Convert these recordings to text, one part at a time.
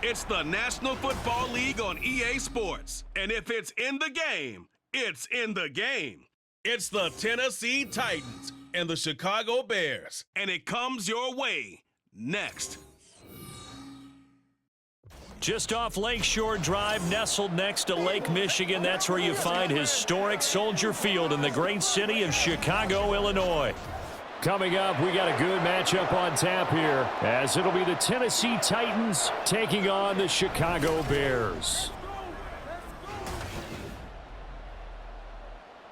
It's the National Football League on EA Sports. And if it's in the game, it's in the game. It's the Tennessee Titans and the Chicago Bears. And it comes your way next. Just off Lakeshore Drive, nestled next to Lake Michigan, that's where you find historic Soldier Field in the great city of Chicago, Illinois. Coming up, we got a good matchup on tap here, as it'll be the Tennessee Titans taking on the Chicago Bears.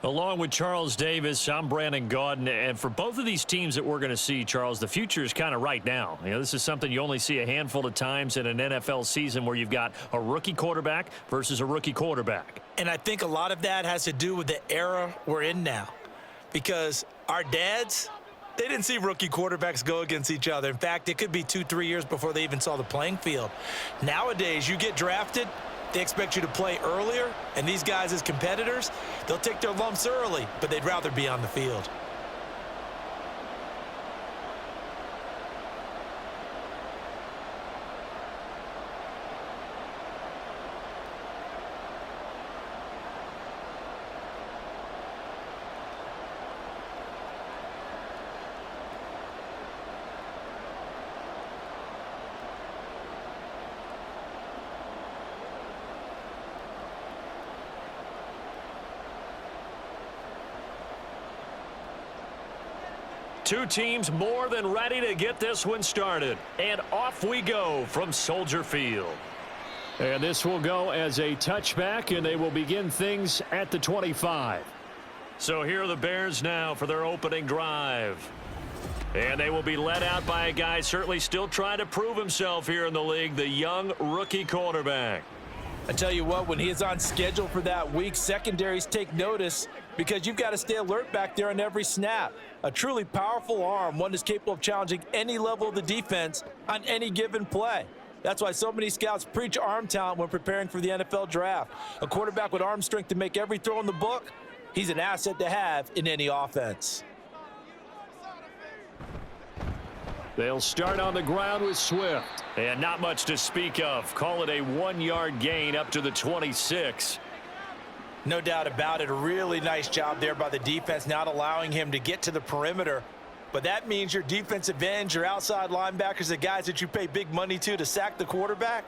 Along with Charles Davis, I'm Brandon Gaudin, and for both of these teams that we're going to see, Charles, the future is kind of right now. You know, this is something you only see a handful of times in an NFL season where you've got a rookie quarterback versus a rookie quarterback. And I think a lot of that has to do with the era we're in now, because our dads, they didn't see rookie quarterbacks go against each other. In fact, it could be 2-3 years before they even saw the playing field. Nowadays, you get drafted, they expect you to play earlier, and these guys as competitors, they'll take their lumps early, but they'd rather be on the field. Two teams more than ready to get this one started. And off we go from Soldier Field. And this will go as a touchback, and they will begin things at the 25. So here are the Bears now for their opening drive. And they will be led out by a guy certainly still trying to prove himself here in the league, the young rookie quarterback. I tell you what, when he is on schedule for that week, secondaries take notice because you've got to stay alert back there on every snap. A truly powerful arm, one that's capable of challenging any level of the defense on any given play. That's why so many scouts preach arm talent when preparing for the NFL draft. A quarterback with arm strength to make every throw in the book, he's an asset to have in any offense. They'll start on the ground with Swift. And not much to speak of. Call it a 1-yard gain up to the 26. No doubt about it. A really nice job there by the defense, not allowing him to get to the perimeter. But that means your defensive ends, your outside linebackers, the guys that you pay big money to sack the quarterback,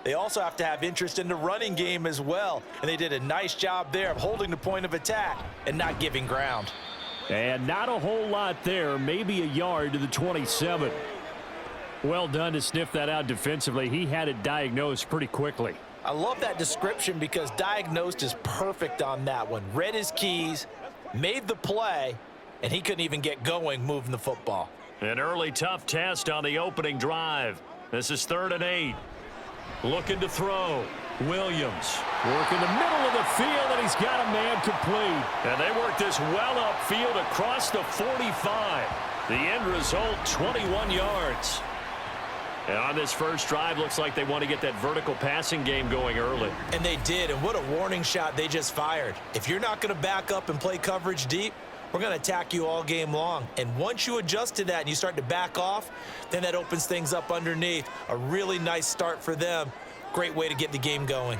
they also have to have interest in the running game as well. And they did a nice job there of holding the point of attack and not giving ground. And not a whole lot there, maybe a yard to the 27. Well done to sniff that out defensively. He had it diagnosed pretty quickly. I love that description because diagnosed is perfect on that one. Read his keys, made the play, and he couldn't even get going moving the football. An early tough test on the opening drive. This is 3rd and 8. Looking to throw. Williams working the middle of the field, and he's got a man complete. And they work this well upfield across the 45. The end result, 21 yards. And on this first drive, looks like they want to get that vertical passing game going early. And they did, and what a warning shot they just fired. If you're not going to back up and play coverage deep, we're going to attack you all game long. And once you adjust to that and you start to back off, then that opens things up underneath. A really nice start for them. Great way to get the game going.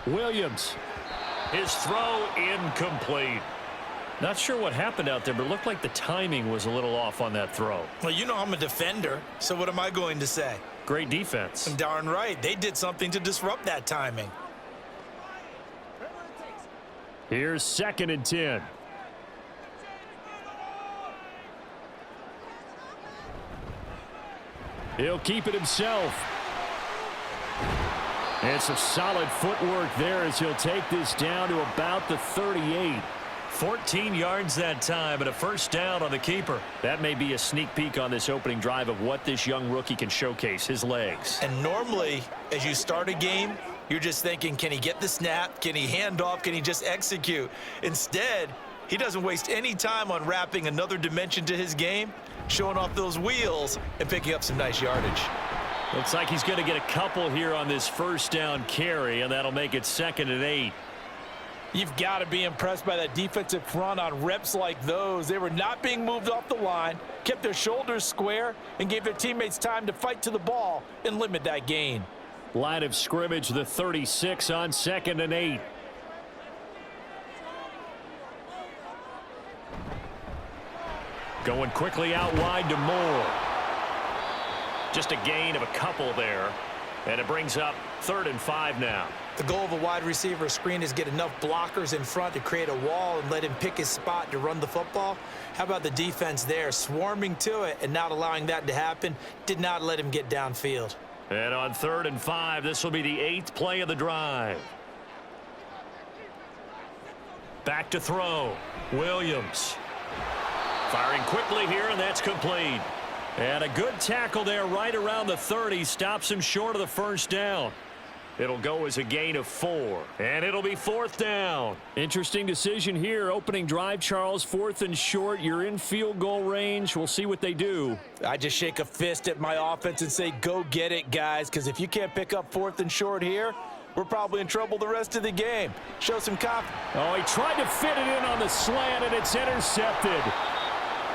Williams. His throw incomplete. Not sure what happened out there, but it looked like the timing was a little off on that throw. Well, you know I'm a defender, so what am I going to say? Great defense. Darn right. They did something to disrupt that timing. Here's 2nd and 10. He'll keep it himself. And some solid footwork there as he'll take this down to about the 38. 14 yards that time and a first down on the keeper. That may be a sneak peek on this opening drive of what this young rookie can showcase, his legs. And normally, as you start a game, you're just thinking, can he get the snap? Can he hand off? Can he just execute? Instead, he doesn't waste any time on wrapping another dimension to his game, showing off those wheels and picking up some nice yardage. Looks like he's going to get a couple here on this first down carry, and that'll make it 2nd and 8. You've got to be impressed by that defensive front on reps like those. They were not being moved off the line, kept their shoulders square, and gave their teammates time to fight to the ball and limit that gain. Line of scrimmage, the 36 on 2nd and 8. Going quickly out wide to Moore. Just a gain of a couple there. And it brings up 3rd and 5 now. The goal of a wide receiver screen is get enough blockers in front to create a wall and let him pick his spot to run the football. How about the defense there, swarming to it and not allowing that to happen? Did not let him get downfield. And on 3rd and 5, this will be the 8th play of the drive. Back to throw. Williams. Firing quickly here, and that's complete. And a good tackle there right around the 30. Stops him short of the first down. It'll go as a gain of 4. And it'll be 4th down. Interesting decision here. Opening drive, Charles. 4th and short. You're in field goal range. We'll see what they do. I just shake a fist at my offense and say, go get it, guys, because if you can't pick up 4th and short here, we're probably in trouble the rest of the game. Show some confidence. Oh, he tried to fit it in on the slant, and it's intercepted.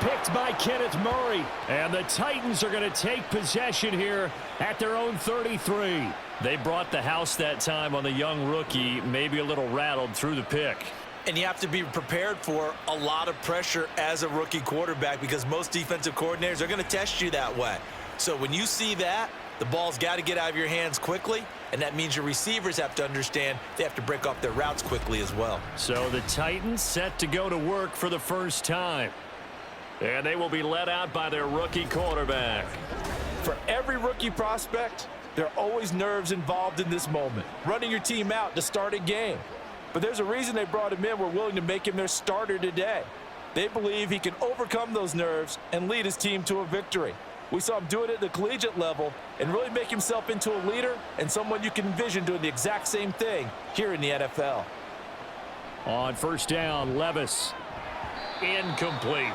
Picked by Kenneth Murray. And the Titans are going to take possession here at their own 33. They brought the house that time on the young rookie, maybe a little rattled through the pick. And you have to be prepared for a lot of pressure as a rookie quarterback because most defensive coordinators are going to test you that way. So when you see that, the ball's got to get out of your hands quickly, and that means your receivers have to understand they have to break off their routes quickly as well. So the Titans set to go to work for the first time. And they will be led out by their rookie quarterback. For every rookie prospect, there are always nerves involved in this moment. Running your team out to start a game. But there's a reason they brought him in. We're willing to make him their starter today. They believe he can overcome those nerves and lead his team to a victory. We saw him do it at the collegiate level and really make himself into a leader and someone you can envision doing the exact same thing here in the NFL. On first down, Levis. Incomplete.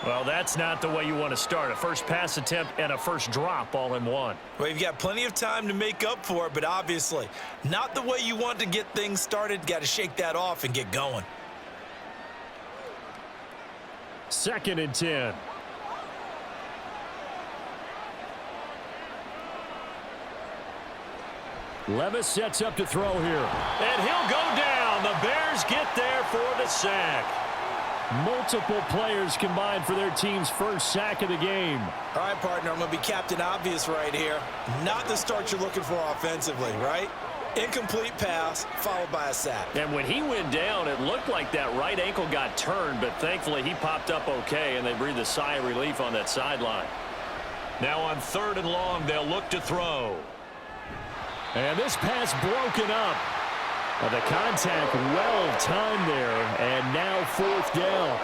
Well, that's not the way you want to start. A first pass attempt and a first drop all in one. Well, you've got plenty of time to make up for it, but obviously not the way you want to get things started. Got to shake that off and get going. 2nd and 10. Levis sets up to throw here. And he'll go down. The Bears get there for the sack. Multiple players combined for their team's first sack of the game. All right, partner, I'm going to be Captain Obvious right here. Not the start you're looking for offensively, right? Incomplete pass followed by a sack. And when he went down, it looked like that right ankle got turned, but thankfully he popped up okay, and they breathed a sigh of relief on that sideline. Now on 3rd and long, they'll look to throw. And this pass broken up. The contact well-timed there, and now 4th down.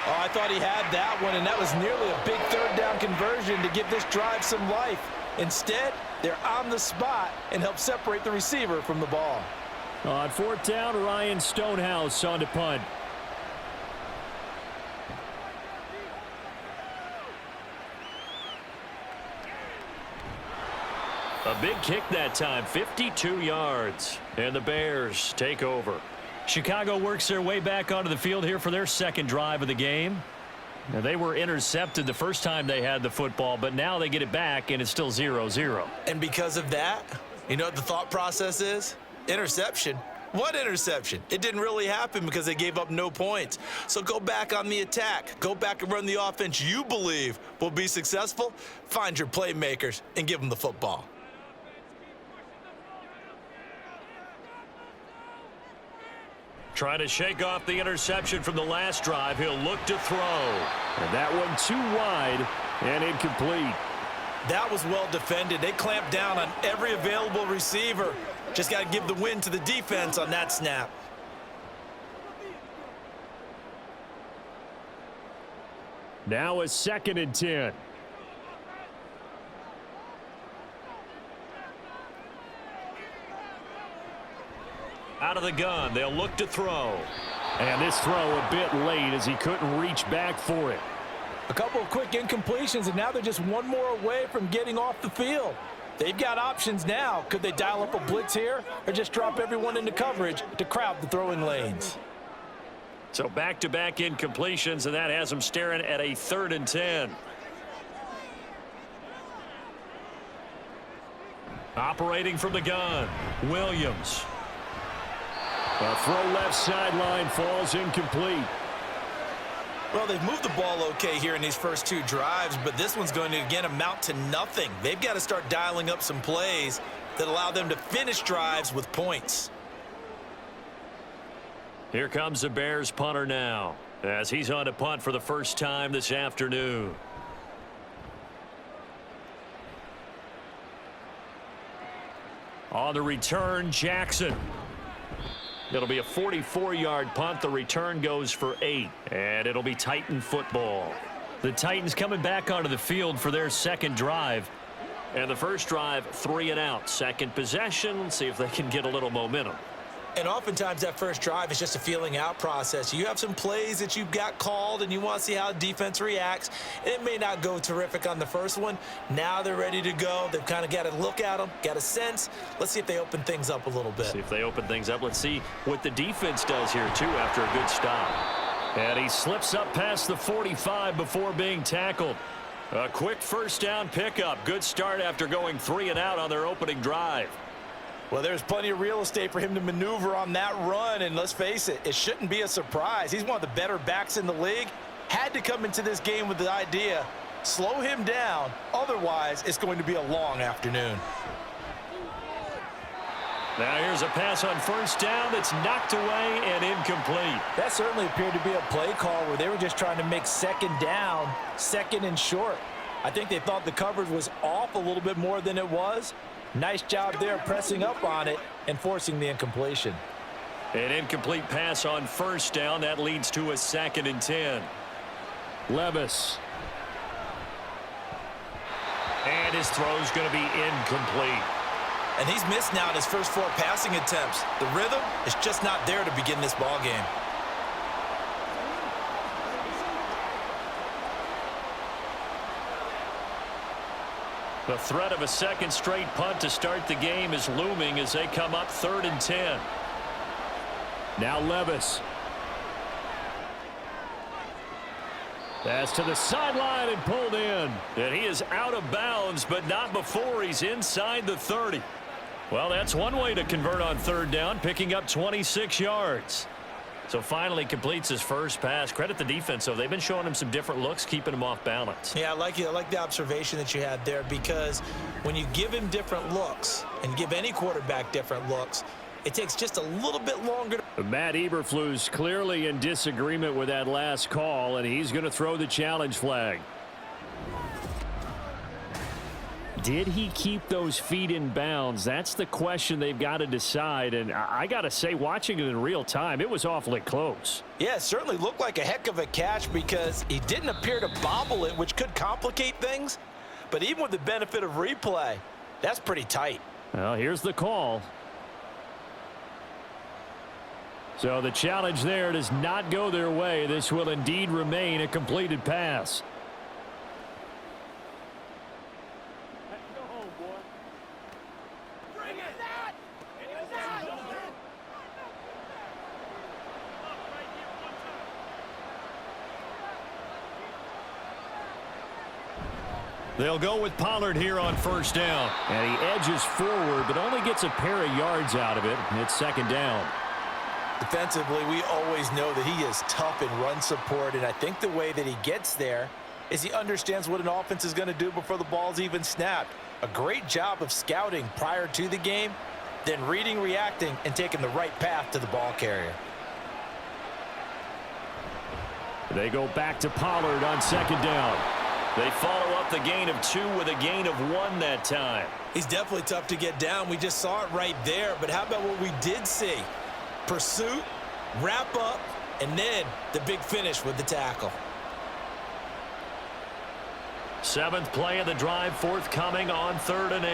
Oh, I thought he had that one, and that was nearly a big 3rd down conversion to give this drive some life. Instead, they're on the spot and help separate the receiver from the ball. On 4th down, Ryan Stonehouse on to punt. A big kick that time, 52 yards. And the Bears take over. Chicago works their way back onto the field here for their second drive of the game. Now, they were intercepted the first time they had the football, but now they get it back, and it's still 0-0. And because of that, you know what the thought process is? Interception. What interception? It didn't really happen because they gave up no points. So go back on the attack. Go back and run the offense you believe will be successful. Find your playmakers and give them the football. Trying to shake off the interception from the last drive. He'll look to throw. And that one too wide and incomplete. That was well defended. They clamped down on every available receiver. Just got to give the win to the defense on that snap. Now a 2nd and 10. Out of the gun, they'll look to throw. And this throw a bit late as he couldn't reach back for it. A couple of quick incompletions, and now they're just one more away from getting off the field. They've got options now. Could they dial up a blitz here or just drop everyone into coverage to crowd the throwing lanes? So back-to-back incompletions, and that has them staring at a 3rd and 10. Operating from the gun, Williams. A throw left sideline falls incomplete. Well, they've moved the ball okay here in these first 2 drives, but this one's going to, again, amount to nothing. They've got to start dialing up some plays that allow them to finish drives with points. Here comes the Bears punter now, as he's on to punt for the first time this afternoon. On the return, Jackson. It'll be a 44-yard punt. The return goes for 8, and it'll be Titan football. The Titans coming back onto the field for their second drive. And the first drive, 3 and out. Second possession, see if they can get a little momentum. And oftentimes that first drive is just a feeling out process. You have some plays that you've got called and you want to see how defense reacts. And it may not go terrific on the first one. Now they're ready to go. They've kind of got to look at them, got a sense. Let's see if they open things up a little bit. See if they open things up. Let's see what the defense does here, too, after a good stop. And he slips up past the 45 before being tackled. A quick first down pickup. Good start after going 3 and out on their opening drive. Well, there's plenty of real estate for him to maneuver on that run, and let's face it, it shouldn't be a surprise. He's one of the better backs in the league. Had to come into this game with the idea, slow him down, otherwise it's going to be a long afternoon. Now here's a pass on first down that's knocked away and incomplete. That certainly appeared to be a play call where they were just trying to make second down, second and short. I think they thought the coverage was off a little bit more than it was. Nice job there pressing up on it and forcing the incompletion. An incomplete pass on first down. That leads to a 2nd and 10. Levis. And his throw's going to be incomplete. And he's missed now in his first 4 passing attempts. The rhythm is just not there to begin this ball game. The threat of a second straight punt to start the game is looming as they come up 3rd and 10. Now Levis. Pass to the sideline and pulled in. And he is out of bounds, but not before he's inside the 30. Well, that's one way to convert on 3rd down, picking up 26 yards. So finally completes his first pass. Credit the defense, though. They've been showing him some different looks, keeping him off balance. Yeah, I like the observation that you had there, because when you give him different looks and give any quarterback different looks, it takes just a little bit longer. Matt Eberflus clearly in disagreement with that last call, and he's going to throw the challenge flag. Did he keep those feet in bounds? That's the question they've got to decide. And I got to say, watching it in real time, it was awfully close. Yeah, it certainly looked like a heck of a catch because he didn't appear to bobble it, which could complicate things. But even with the benefit of replay, that's pretty tight. Well, here's the call. So the challenge there does not go their way. This will indeed remain a completed pass. They'll go with Pollard here on first down. And he edges forward, but only gets a pair of yards out of it. It's 2nd down. Defensively, we always know that he is tough in run support, and I think the way that he gets there is he understands what an offense is going to do before the ball's even snapped. A great job of scouting prior to the game, then reading, reacting, and taking the right path to the ball carrier. They go back to Pollard on 2nd down. They follow up the gain of 2 with a gain of 1 that time. He's definitely tough to get down. We just saw it right there. But how about what we did see? Pursuit, wrap up, and then the big finish with the tackle. 7th play of the drive forthcoming on 3rd and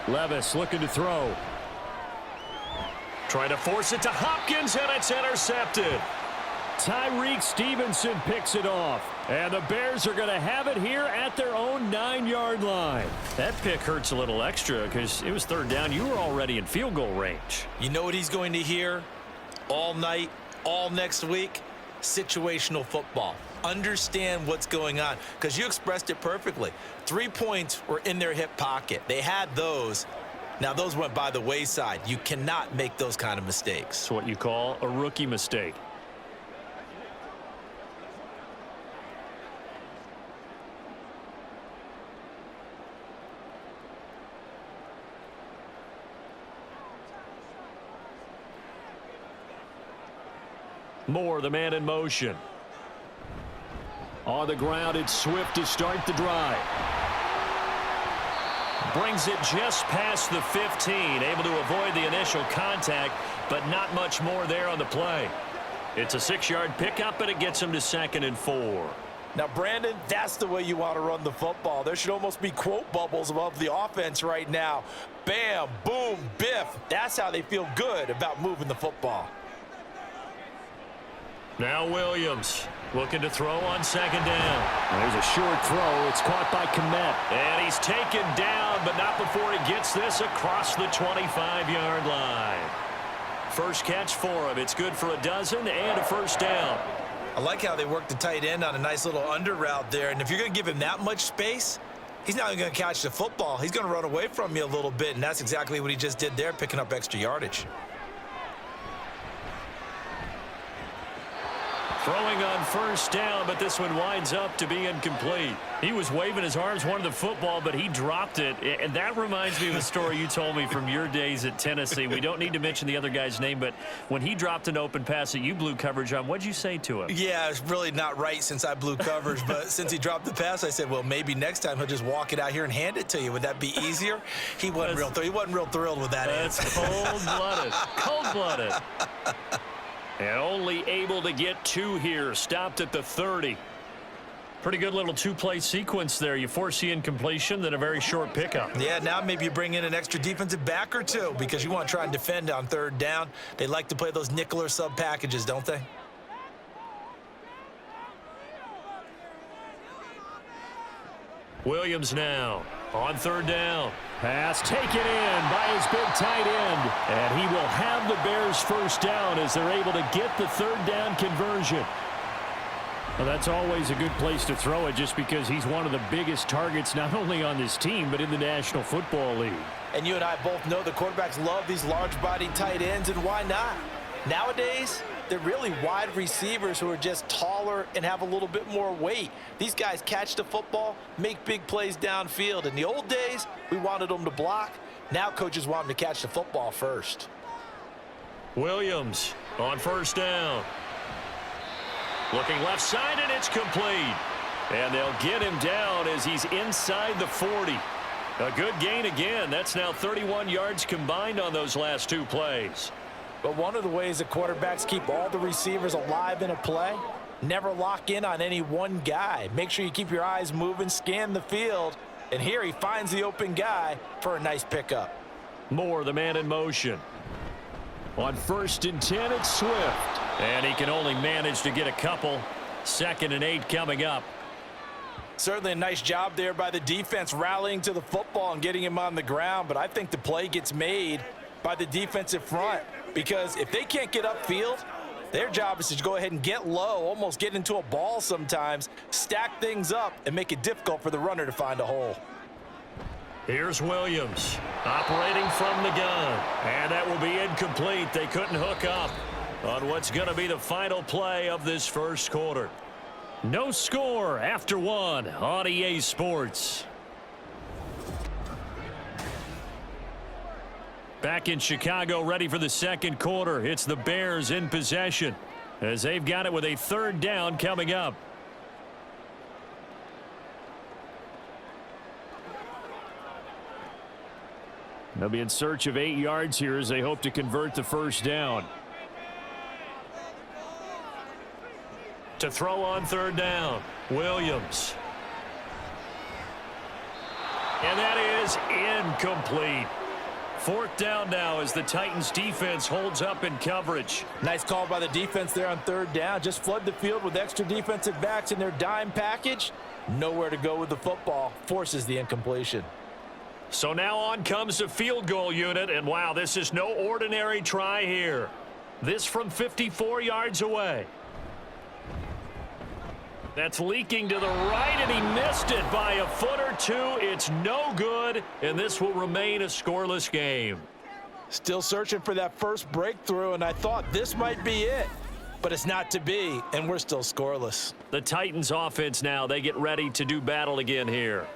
8. Levis looking to throw. Trying to force it to Hopkins, and it's intercepted. Tyreek Stevenson picks it off. And the Bears are going to have it here at their own 9-yard line. That pick hurts a little extra because it was third down. You were already in field goal range. You know what he's going to hear all night, all next week? Situational football. Understand what's going on, because you expressed it perfectly. 3 points were in their hip pocket. They had those. Now, those went by the wayside. You cannot make those kind of mistakes. It's what you call a rookie mistake. Moore, the man in motion. On the ground, it's Swift to start the drive. Brings it just past the 15, able to avoid the initial contact, but not much more there on the play. It's a 6-yard pickup, and it gets him to 2nd and 4. Now, Brandon, that's the way you want to run the football. There should almost be quote bubbles above the offense right now. Bam, boom, biff. That's how they feel good about moving the football. Now Williams looking to throw on 2nd down. There's a short throw. It's caught by Kmet. And he's taken down, but not before he gets this across the 25-yard line. First catch for him. It's good for a dozen and a first down. I like how they worked the tight end on a nice little under route there. And if you're going to give him that much space, he's not even going to catch the football. He's going to run away from you a little bit, and that's exactly what he just did there, picking up extra yardage. Throwing on first down, but this one winds up to be incomplete. He was waving his arms, wanted the football, but he dropped it. And that reminds me of a story you told me from your days at Tennessee. We don't need to mention the other guy's name, but when he dropped an open pass that you blew coverage on, what'd you say to him? Yeah, it's really not right since I blew coverage, but since he dropped the pass, I said, well, maybe next time he'll just walk it out here and hand it to you. Would that be easier? He wasn't real thrilled with that answer. That's cold-blooded. Cold-blooded. And only able to get 2 here. Stopped at the 30. Pretty good little 2-play sequence there. You force the incompletion, then a very short pickup. Yeah, now maybe you bring in an extra defensive back or 2 because you want to try and defend on 3rd down. They like to play those nickel or sub packages, don't they? Williams now on 3rd down. Pass taken in by his big tight end. And he will have the Bears first down as they're able to get the 3rd down conversion. Well, that's always a good place to throw it just because he's one of the biggest targets not only on this team but in the National Football League. And you and I both know the quarterbacks love these large-bodied tight ends, and why not? Nowadays, they're really wide receivers who are just taller and have a little bit more weight. These guys catch the football, make big plays downfield. In the old days, we wanted them to block. Now coaches want them to catch the football first. Williams on first down. Looking left side, and it's complete. And they'll get him down as he's inside the 40. A good gain again. That's now 31 yards combined on those last 2 plays. But one of the ways that quarterbacks keep all the receivers alive in a play, never lock in on any one guy. Make sure you keep your eyes moving, scan the field, and here he finds the open guy for a nice pickup. Moore, the man in motion. On 1st and 10, it's Swift. And he can only manage to get a couple. 2nd and 8 coming up. Certainly a nice job there by the defense rallying to the football and getting him on the ground, but I think the play gets made by the defensive front. Because if they can't get upfield, their job is to go ahead and get low, almost get into a ball sometimes, stack things up, and make it difficult for the runner to find a hole. Here's Williams operating from the gun. And that will be incomplete. They couldn't hook up on what's going to be the final play of this first quarter. No score after 1 on EA Sports. Back in Chicago, ready for the second quarter. It's the Bears in possession as they've got it with a 3rd down coming up. They'll be in search of 8 yards here as they hope to convert the first down. To throw on 3rd down, Williams. And that is incomplete. 4th down now as the Titans defense holds up in coverage. Nice call by the defense there on 3rd down. Just flood the field with extra defensive backs in their dime package. Nowhere to go with the football. Forces the incompletion. So now on comes the field goal unit, and wow, this is no ordinary try here. This from 54 yards away. That's leaking to the right, and he missed it by a foot or two. It's no good, and this will remain a scoreless game. Still searching for that first breakthrough, and I thought this might be it. But it's not to be, and we're still scoreless. The Titans offense now, they get ready to do battle again here.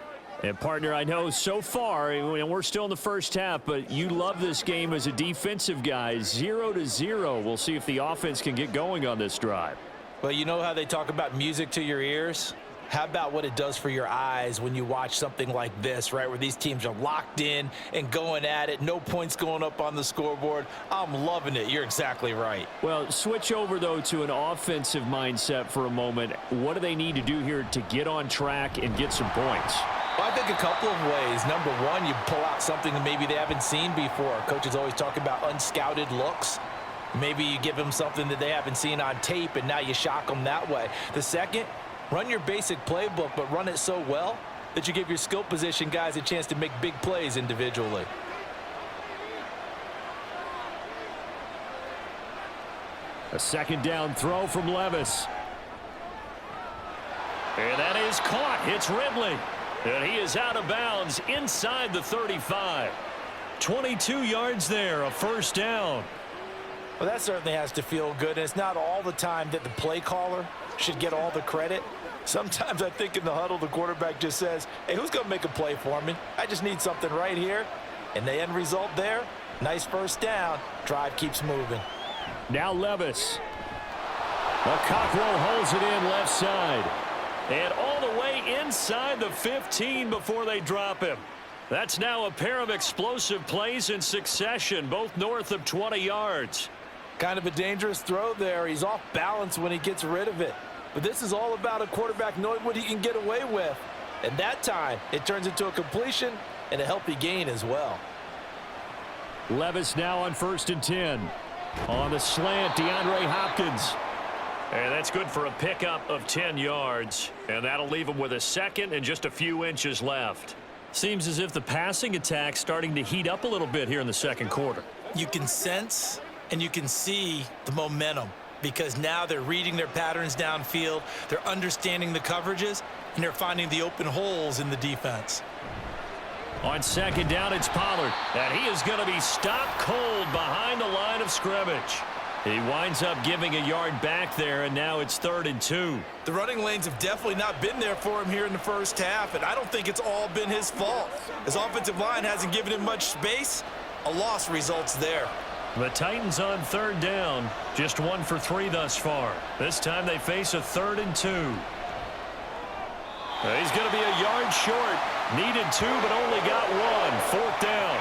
And, partner, I know so far, and we're still in the first half, but you love this game as a defensive guy. 0-0. We'll see if the offense can get going on this drive. Well, you know how they talk about music to your ears? How about what it does for your eyes when you watch something like this, right, where these teams are locked in and going at it, no points going up on the scoreboard? I'm loving it. You're exactly right. Well, switch over, though, to an offensive mindset for a moment. What do they need to do here to get on track and get some points? Well, I think a couple of ways. Number one, you pull out something that maybe they haven't seen before. Coaches always talk about unscouted looks. Maybe you give them something that they haven't seen on tape, and now you shock them that way. The second, run your basic playbook, but run it so well that you give your skill position guys a chance to make big plays individually. A 2nd down throw from Levis. And that is caught. It's Ridley. And he is out of bounds inside the 35. 22 yards there, a 1st down. Well, that certainly has to feel good, and it's not all the time that the play caller should get all the credit. Sometimes I think in the huddle, the quarterback just says, hey, who's going to make a play for me? I just need something right here. And the end result there, nice 1st down. Drive keeps moving. Now Levis. Cockrell holds it in left side. And all the way inside the 15 before they drop him. That's now a pair of explosive plays in succession, both north of 20 yards. Kind of a dangerous throw there. He's off balance when he gets rid of it. But this is all about a quarterback knowing what he can get away with. And that time, it turns into a completion and a healthy gain as well. Levis now on 1st and 10. On the slant, DeAndre Hopkins. And that's good for a pickup of 10 yards. And that'll leave him with a 2nd and just a few inches left. Seems as if the passing attack's starting to heat up a little bit here in the 2nd quarter. You can sense and you can see the momentum because now they're reading their patterns downfield, they're understanding the coverages, and they're finding the open holes in the defense. On 2nd down, it's Pollard, and he is going to be stopped cold behind the line of scrimmage. He winds up giving a yard back there, and now it's 3rd and 2. The running lanes have definitely not been there for him here in the first half, and I don't think it's all been his fault. His offensive line hasn't given him much space. A loss results there. The Titans on 3rd down, just 1 for 3 thus far. This time they face a 3rd and 2. He's going to be a yard short. Needed 2, but only got 1. 4th down.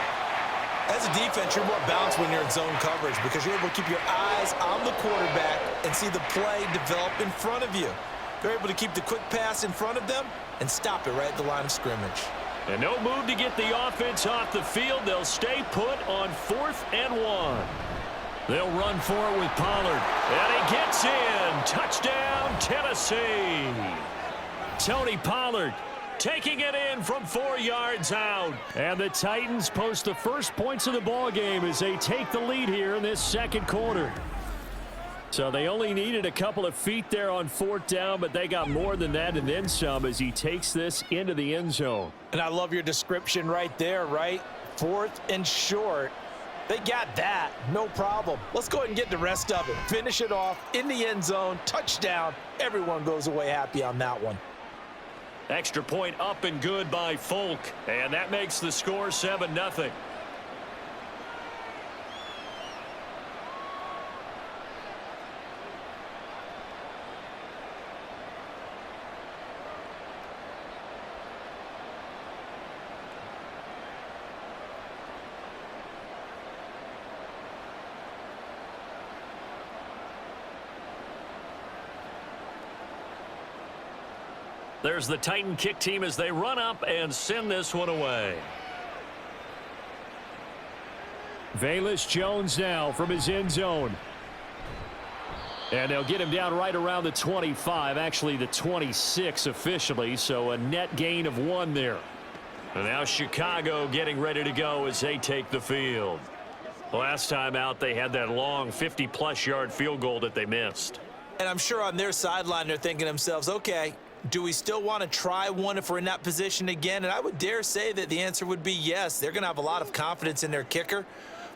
As a defense, you're more balanced when you're in zone coverage because you're able to keep your eyes on the quarterback and see the play develop in front of you. They're able to keep the quick pass in front of them and stop it right at the line of scrimmage. And no move to get the offense off the field. They'll stay put on 4th and 1. They'll run for it with Pollard. And he gets in. Touchdown, Tennessee. Tony Pollard taking it in from 4 yards out. And the Titans post the first points of the ball game as they take the lead here in this 2nd quarter. So they only needed a couple of feet there on 4th down, but they got more than that and then some as he takes this into the end zone. And I love your description right there, right? 4th and short. They got that. No problem. Let's go ahead and get the rest of it. Finish it off in the end zone. Touchdown. Everyone goes away happy on that one. Extra point up and good by Folk. And that makes the score 7-0. There's the Titan kick team as they run up and send this one away. Velus Jones now from his end zone. And they'll get him down right around the 25, actually the 26 officially, so a net gain of 1 there. And now Chicago getting ready to go as they take the field. Last time out, they had that long 50-plus yard field goal that they missed. And I'm sure on their sideline they're thinking to themselves, okay, do we still want to try one if we're in that position again? And I would dare say that the answer would be yes. They're going to have a lot of confidence in their kicker.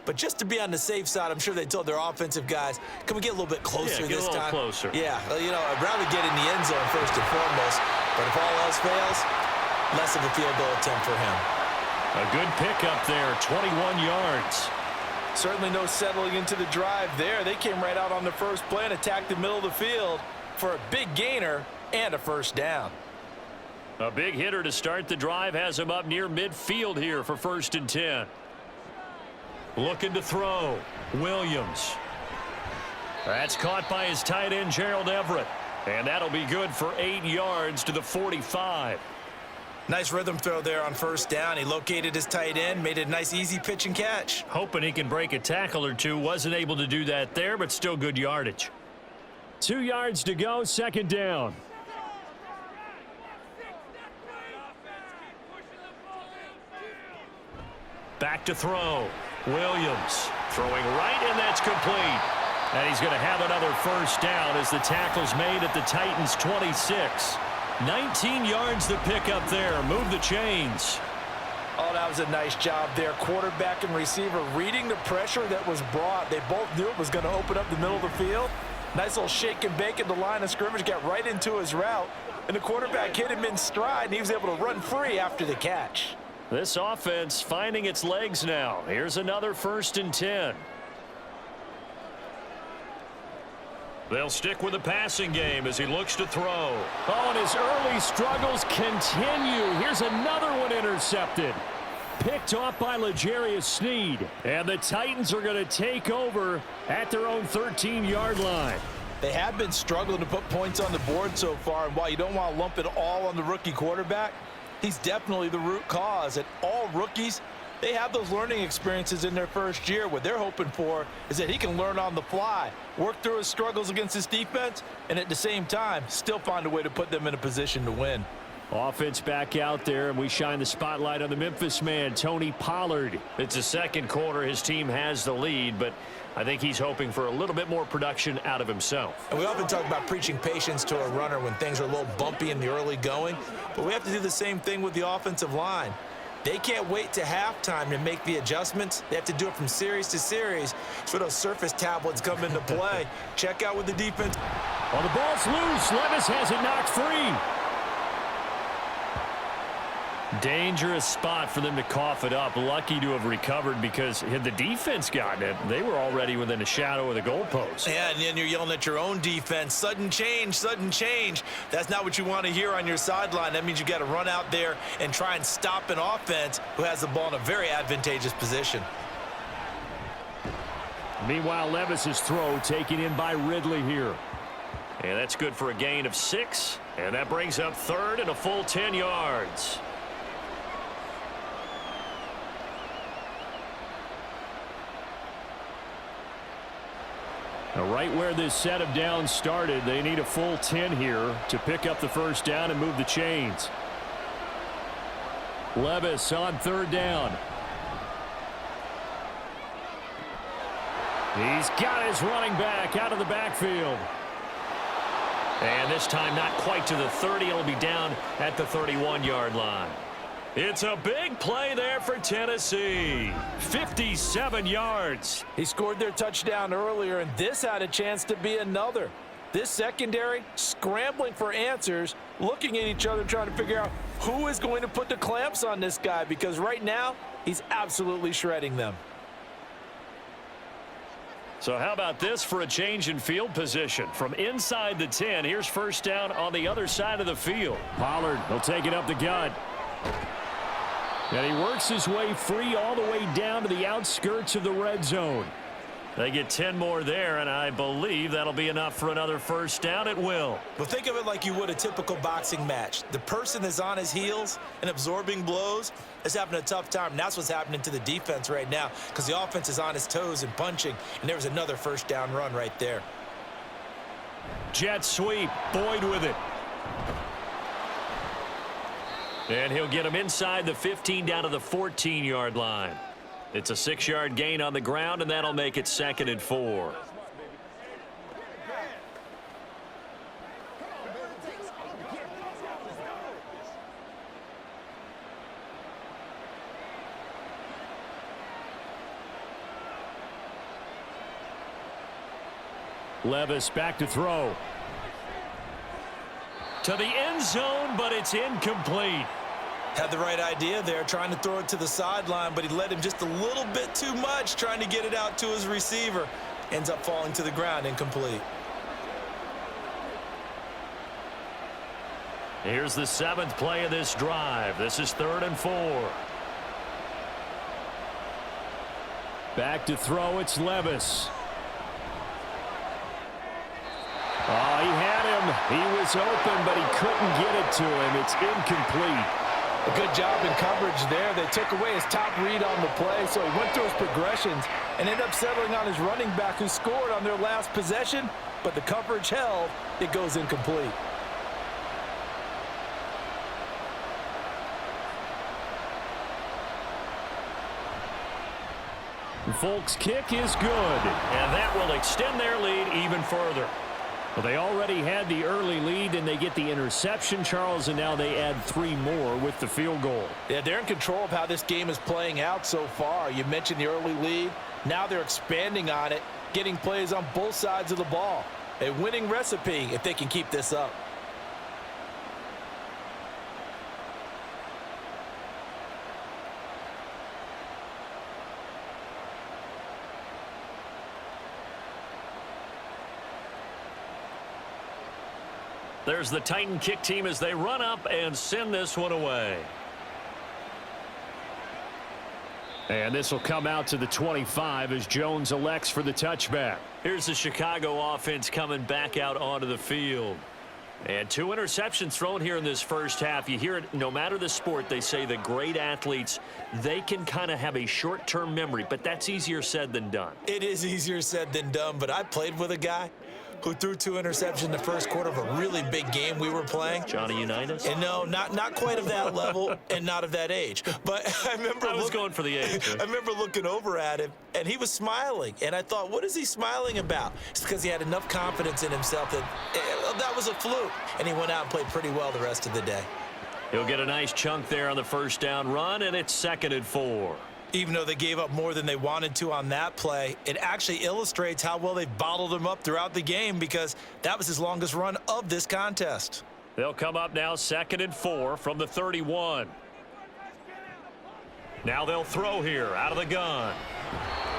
But just to be on the safe side, I'm sure they told their offensive guys, can we get a little bit closer this time? Closer. Yeah, you know, I'd rather get in the end zone first and foremost. But if all else fails, less of a field goal attempt for him. A good pickup there, 21 yards. Certainly no settling into the drive there. They came right out on the first play and attacked the middle of the field for a big gainer and a first down. A big hitter to start the drive has him up near midfield here for 1st and 10. Looking to throw. Williams. That's caught by his tight end, Gerald Everett. And that'll be good for 8 yards to the 45. Nice rhythm throw there on first down. He located his tight end, made it a nice, easy pitch and catch. Hoping he can break a tackle or two. Wasn't able to do that there, but still good yardage. 2 yards to go, 2nd down. Back to throw. Williams throwing right, and that's complete. And he's going to have another first down as the tackle's made at the Titans' 26. 19 yards to pick up there. Move the chains. Oh, that was a nice job there. Quarterback and receiver reading the pressure that was brought. They both knew it was going to open up the middle of the field. Nice little shake and bake at the line of scrimmage. Got right into his route. And the quarterback hit him in stride, and he was able to run free after the catch. This offense finding its legs now. Here's another 1st and 10. They'll stick with the passing game as he looks to throw. Oh, and his early struggles continue. Here's another one intercepted. Picked off by L'Jarius Sneed. And the Titans are going to take over at their own 13-yard line. They have been struggling to put points on the board so far, and while you don't want to lump it all on the rookie quarterback, he's definitely the root cause. And all rookies, they have those learning experiences in their first year. What they're hoping for is that he can learn on the fly, work through his struggles against his defense, and at the same time, still find a way to put them in a position to win. Offense back out there, and we shine the spotlight on the Memphis man, Tony Pollard. It's the second quarter. His team has the lead, but I think he's hoping for a little bit more production out of himself. And we often talk about preaching patience to a runner when things are a little bumpy in the early going, but we have to do the same thing with the offensive line. They can't wait to halftime to make the adjustments. They have to do it from series to series. So those surface tablets come into play. Check out with the defense. Well, the ball's loose. Levis has it knocked free. Dangerous spot for them to cough it up. Lucky to have recovered because had the defense gotten it, they were already within a shadow of the goalpost. Yeah, and then you're yelling at your own defense. Sudden change, sudden change. That's not what you want to hear on your sideline. That means you got to run out there and try and stop an offense who has the ball in a very advantageous position. Meanwhile, Levis's throw taken in by Ridley here. And that's good for a gain of 6. And that brings up 3rd and a full 10 yards. Now, right where this set of downs started, they need a full 10 here to pick up the first down and move the chains. Levis on 3rd down. He's got his running back out of the backfield. And this time not quite to the 30. It'll be down at the 31-yard line. It's a big play there for Tennessee. 57 yards. He scored their touchdown earlier, and this had a chance to be another. This secondary scrambling for answers, looking at each other, trying to figure out who is going to put the clamps on this guy, because right now he's absolutely shredding them. So how about this for a change in field position? From inside the 10, here's first down on the other side of the field. Pollard will take it up the gut. And he works his way free all the way down to the outskirts of the red zone. They get 10 more there, and I believe that'll be enough for another first down. It will. Well, think of it like you would a typical boxing match. The person that's on his heels and absorbing blows is having a tough time. And that's what's happening to the defense right now because the offense is on his toes and punching, and there was another first down run right there. Jet sweep. Boyd with it. And he'll get him inside the 15 down to the 14-yard line. It's a 6-yard gain on the ground, and that'll make it 2nd and 4. Levis back to throw. To the end zone, but it's incomplete. Had the right idea there, trying to throw it to the sideline, but he led him just a little bit too much, trying to get it out to his receiver. Ends up falling to the ground, incomplete. Here's the 7th play of this drive. This is 3rd and 4. Back to throw, it's Levis. Oh, he had him. He was open, but he couldn't get it to him. It's incomplete. A good job in coverage there. They took away his top read on the play, so he went through his progressions and ended up settling on his running back who scored on their last possession, but the coverage held. It goes incomplete. Folks' kick is good, and that will extend their lead even further. Well, they already had the early lead, and they get the interception, Charles, and now they add 3 more with the field goal. Yeah, they're in control of how this game is playing out so far. You mentioned the early lead. Now they're expanding on it, getting plays on both sides of the ball. A winning recipe if they can keep this up. There's the Titan kick team as they run up and send this one away. And this will come out to the 25 as Jones elects for the touchback. Here's the Chicago offense coming back out onto the field. And 2 interceptions thrown here in this first half. You hear it, no matter the sport, they say the great athletes, they can kind of have a short-term memory, but that's easier said than done. It is easier said than done, but I played with a guy who threw 2 interceptions in the first quarter of a really big game we were playing. Johnny Unitas? And no, not quite of that level and not of that age. But I was going for the age. I remember looking over at him, and he was smiling. And I thought, what is he smiling about? It's because he had enough confidence in himself that that was a fluke. And he went out and played pretty well the rest of the day. He'll get a nice chunk there on the first down run, and it's 2nd and 4. Even though they gave up more than they wanted to on that play, it actually illustrates how well they've bottled him up throughout the game because that was his longest run of this contest. They'll come up now 2nd and 4 from the 31. Now they'll throw here out of the gun.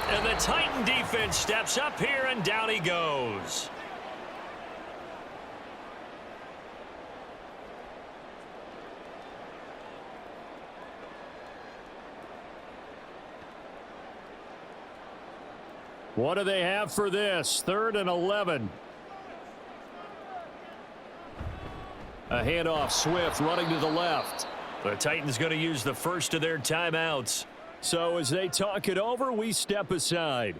And the Titan defense steps up here, and down he goes. What do they have for this? 3rd and 11. A handoff, Swift running to the left. The Titans going to use the first of their timeouts. So as they talk it over, we step aside.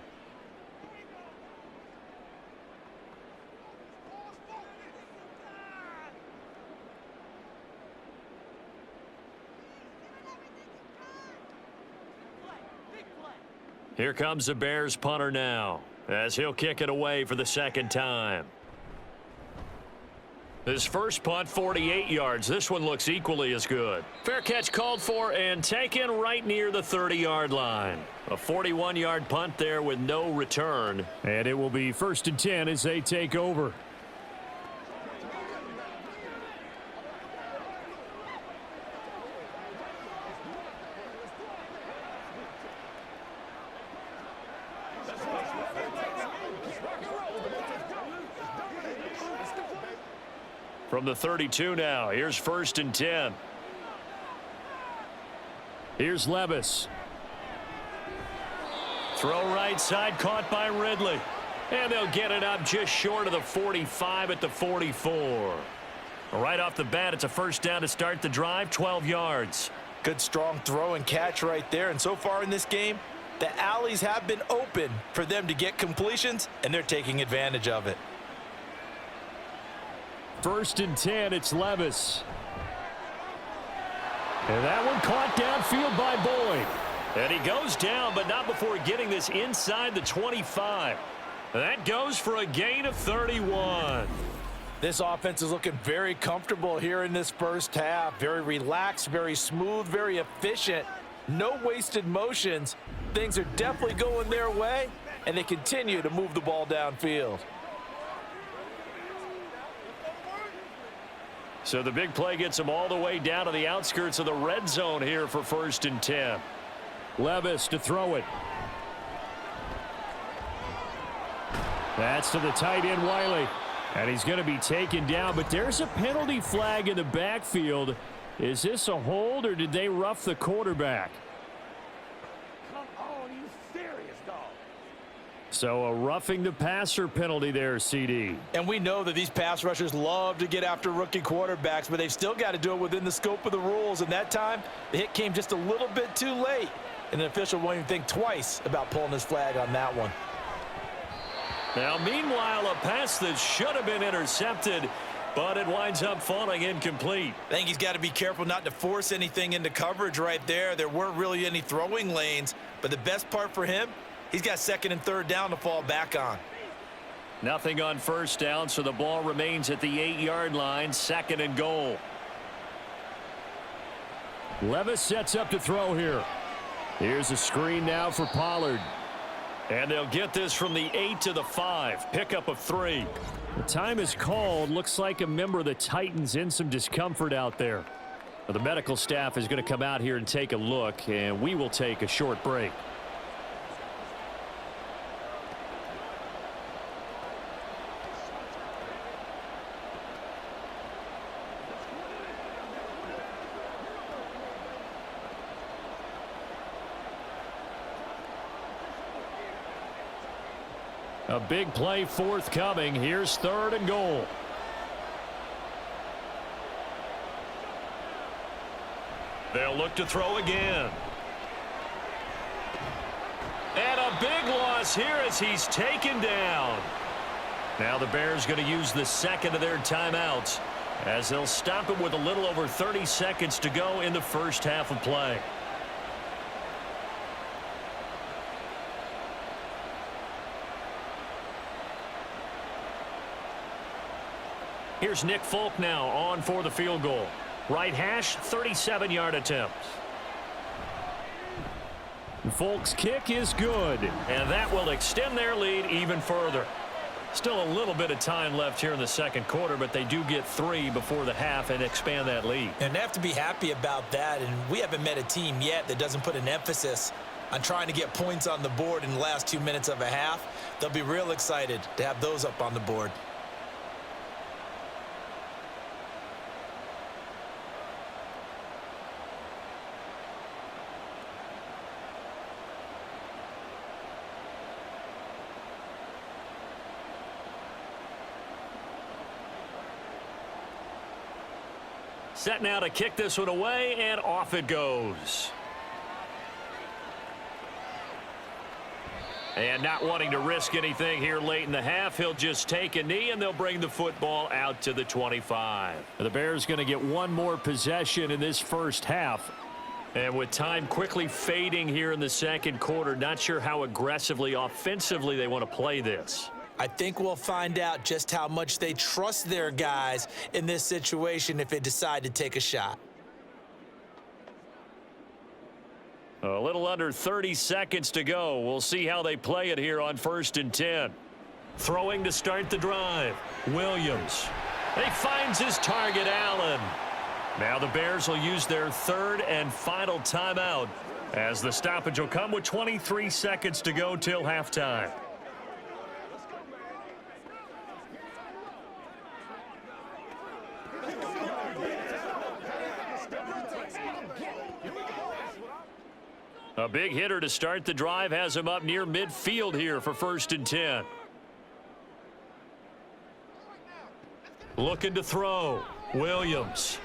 Here comes the Bears punter now, as he'll kick it away for the 2nd time. His first punt, 48 yards. This one looks equally as good. Fair catch called for and taken right near the 30-yard line. A 41-yard punt there with no return. And it will be 1st and 10 as they take over. From the 32 now, here's 1st and 10. Here's Levis. Throw right side, caught by Ridley. And they'll get it up just short of the 45 at the 44. Right off the bat, it's a first down to start the drive, 12 yards. Good strong throw and catch right there. And so far in this game, the alleys have been open for them to get completions, and they're taking advantage of it. 1st and 10, it's Levis. And that one caught downfield by Boyd. And he goes down, but not before getting this inside the 25. That goes for a gain of 31. This offense is looking very comfortable here in this first half. Very relaxed, very smooth, very efficient. No wasted motions. Things are definitely going their way, and they continue to move the ball downfield. So the big play gets them all the way down to the outskirts of the red zone here for 1st and 10. Levis to throw it. That's to the tight end, Wiley. And he's going to be taken down, but there's a penalty flag in the backfield. Is this a hold, or did they rough the quarterback? Come on, you serious, dog? So a roughing the passer penalty there, CD. And we know that these pass rushers love to get after rookie quarterbacks, but they've still got to do it within the scope of the rules. And that time, the hit came just a little bit too late. And the official won't even think twice about pulling his flag on that one. Now, meanwhile, a pass that should have been intercepted, but it winds up falling incomplete. I think he's got to be careful not to force anything into coverage right there. There weren't really any throwing lanes, but the best part for him, he's got 2nd and 3rd down to fall back on. Nothing on 1st down, so the ball remains at the 8-yard line, 2nd and goal. Levis sets up to throw here. Here's a screen now for Pollard. And they'll get this from the 8 to the 5. Pickup of 3. The time is called. Looks like a member of the Titans in some discomfort out there. Well, the medical staff is going to come out here and take a look, and we will take a short break. A big play forthcoming. Here's 3rd and goal. They'll look to throw again. And a big loss here as he's taken down. Now the Bears going to use the 2nd of their timeouts as they'll stop it with a little over 30 seconds to go in the first half of play. Here's Nick Folk now on for the field goal. Right hash, 37-yard attempt. Folk's kick is good, and that will extend their lead even further. Still a little bit of time left here in the 2nd quarter, but they do get 3 before the half and expand that lead. And they have to be happy about that, and we haven't met a team yet that doesn't put an emphasis on trying to get points on the board in the last 2 minutes of a half. They'll be real excited to have those up on the board. Set now to kick this one away, and off it goes. And not wanting to risk anything here late in the half, he'll just take a knee, and they'll bring the football out to the 25. The Bears going to get one more possession in this first half. And with time quickly fading here in the 2nd quarter, not sure how aggressively, offensively they want to play this. I think we'll find out just how much they trust their guys in this situation if they decide to take a shot. A little under 30 seconds to go. We'll see how they play it here on 1st and 10. Throwing to start the drive. Williams. He finds his target, Allen. Now the Bears will use their 3rd and final timeout as the stoppage will come with 23 seconds to go till halftime. A big hitter to start the drive has him up near midfield here for 1st and 10. Looking to throw. Williams.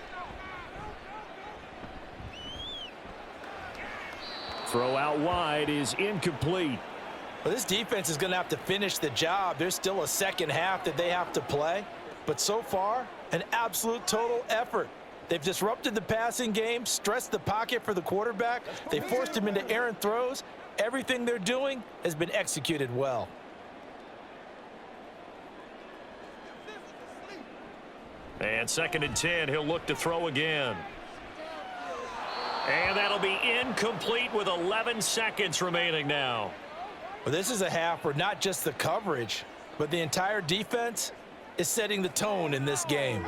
Throw out wide is incomplete. Well, this defense is going to have to finish the job. There's still a second half that they have to play. But so far, an absolute total effort. They've disrupted the passing game, stressed the pocket for the quarterback. They forced him into errant throws. Everything they're doing has been executed well. And 2nd and 10, he'll look to throw again. And that'll be incomplete with 11 seconds remaining now. Well, this is a half where not just the coverage, but the entire defense is setting the tone in this game.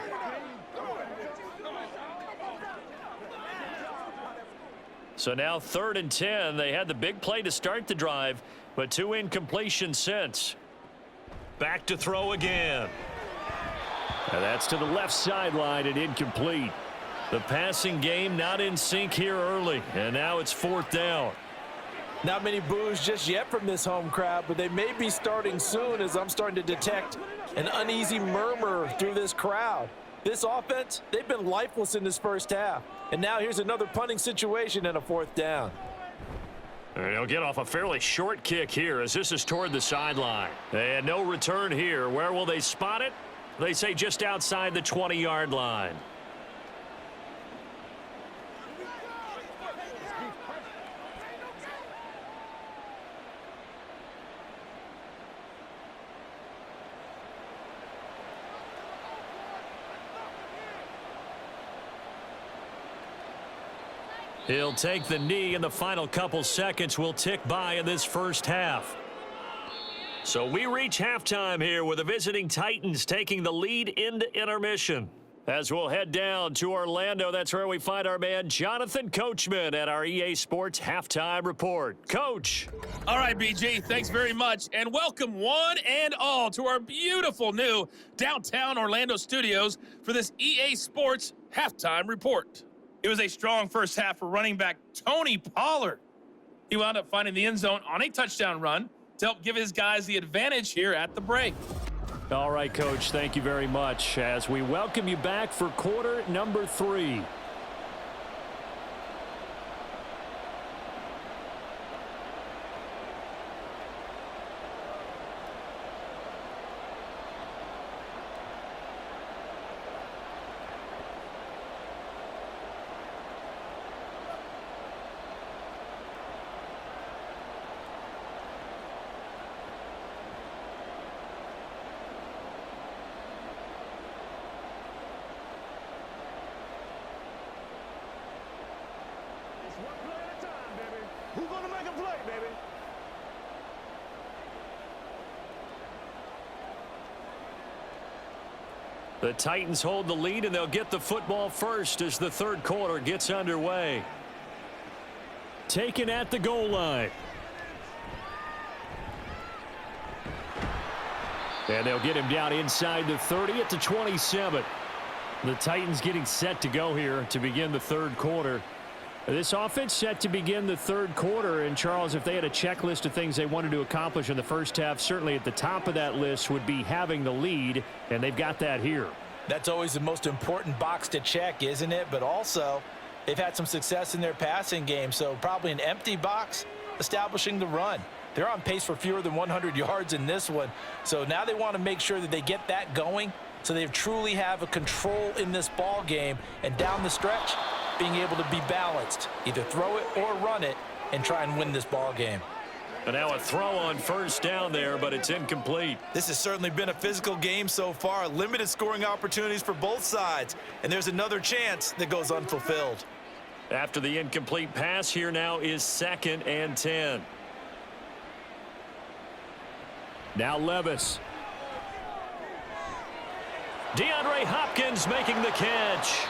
So now 3rd and 10. They had the big play to start the drive, but 2 incompletions since. Back to throw again. And that's to the left sideline and incomplete. The passing game not in sync here early, and now it's 4th down. Not many boos just yet from this home crowd, but they may be starting soon as I'm starting to detect an uneasy murmur through this crowd. This offense, they've been lifeless in this first half. And now here's another punting situation and a 4th down. And he'll get off a fairly short kick here as this is toward the sideline. And no return here. Where will they spot it? They say just outside the 20-yard line. He'll take the knee, and the final couple seconds will tick by in this first half. So we reach halftime here with the visiting Titans taking the lead into intermission. As we'll head down to Orlando, that's where we find our man Jonathan Coachman at our EA Sports Halftime Report. Coach. All right, BG, thanks very much, and welcome one and all to our beautiful new downtown Orlando studios for this EA Sports Halftime Report. It was a strong first half for running back Tony Pollard. He wound up finding the end zone on a touchdown run to help give his guys the advantage here at the break. All right, Coach, thank you very much as we welcome you back for quarter number 3. Who's gonna make a play, baby? The Titans hold the lead, and they'll get the football first as the third quarter gets underway. Taken at the goal line. And they'll get him down inside the 30 at the 27. The Titans getting set to go here to begin the third quarter. This offense set to begin the third quarter, and Charles, if they had a checklist of things they wanted to accomplish in the first half, certainly at the top of that list would be having the lead, and they've got that here. That's always the most important box to check, isn't it? But also, they've had some success in their passing game, so probably an empty box establishing the run. They're on pace for fewer than 100 yards in this one, so now they want to make sure that they get that going so they truly have a control in this ball game, and down the stretch, being able to be balanced, either throw it or run it, and try and win this ball game. And now a throw on first down there, but it's incomplete. This has certainly been a physical game so far. Limited scoring opportunities for both sides. And there's another chance that goes unfulfilled. After the incomplete pass, here now is 2nd and 10. Now Levis. DeAndre Hopkins making the catch.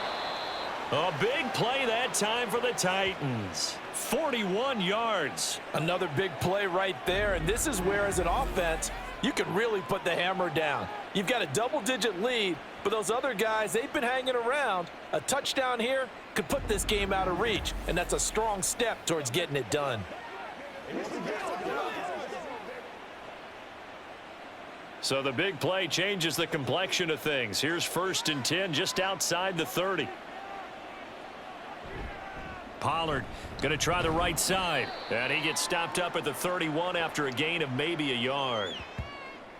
A big play that time for the Titans. 41 yards. Another big play right there, and this is where, as an offense, you can really put the hammer down. You've got a double-digit lead, but those other guys, they've been hanging around. A touchdown here, could put this game out of reach, and that's a strong step towards getting it done. So the big play changes the complexion of things. Here's 1st and 10 just outside the 30. Pollard going to try the right side. And he gets stopped up at the 31 after a gain of maybe a yard.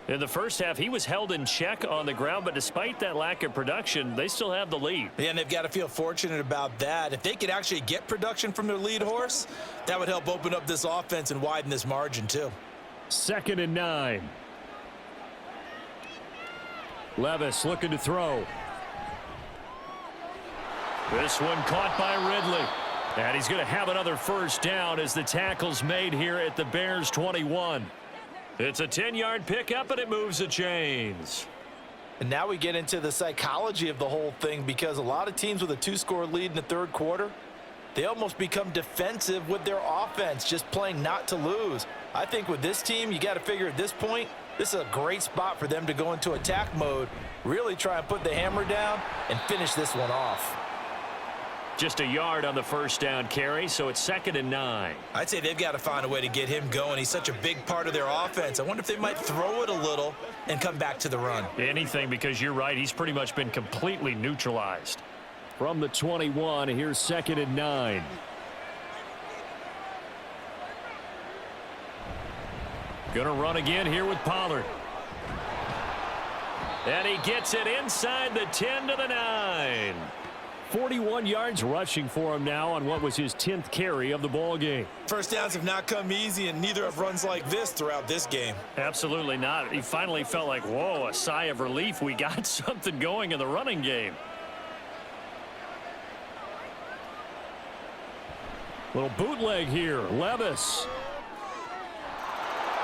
In the first half, he was held in check on the ground, but despite that lack of production, they still have the lead. Yeah, and they've got to feel fortunate about that. If they could actually get production from their lead horse, that would help open up this offense and widen this margin too. 2nd and 9. Levis looking to throw. This one caught by Ridley. And he's going to have another first down as the tackle's made here at the Bears 21. It's a 10-yard pickup, and it moves the chains. And now we get into the psychology of the whole thing, because a lot of teams with a 2-score lead in the third quarter, they almost become defensive with their offense, just playing not to lose. I think with this team, you got to figure at this point, this is a great spot for them to go into attack mode, really try and put the hammer down and finish this one off. Just a yard on the first down carry, so it's 2nd and 9. I'd say they've got to find a way to get him going. He's such a big part of their offense. I wonder if they might throw it a little and come back to the run. Anything, because you're right, he's pretty much been completely neutralized. From the 21, here's 2nd and 9. Gonna run again here with Pollard. And he gets it inside the 10 to the 9. 41 yards rushing for him now on what was his 10th carry of the ball game. First downs have not come easy, and neither have runs like this throughout this game. Absolutely not. He finally felt like, whoa, a sigh of relief. We got something going in the running game. Little bootleg here. Levis.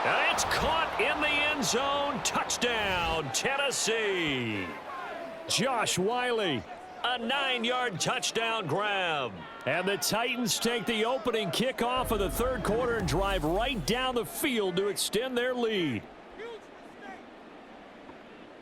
And it's caught in the end zone. Touchdown, Tennessee. Josh Wiley. A 9-yard touchdown grab. And the Titans take the opening kickoff of the third quarter and drive right down the field to extend their lead.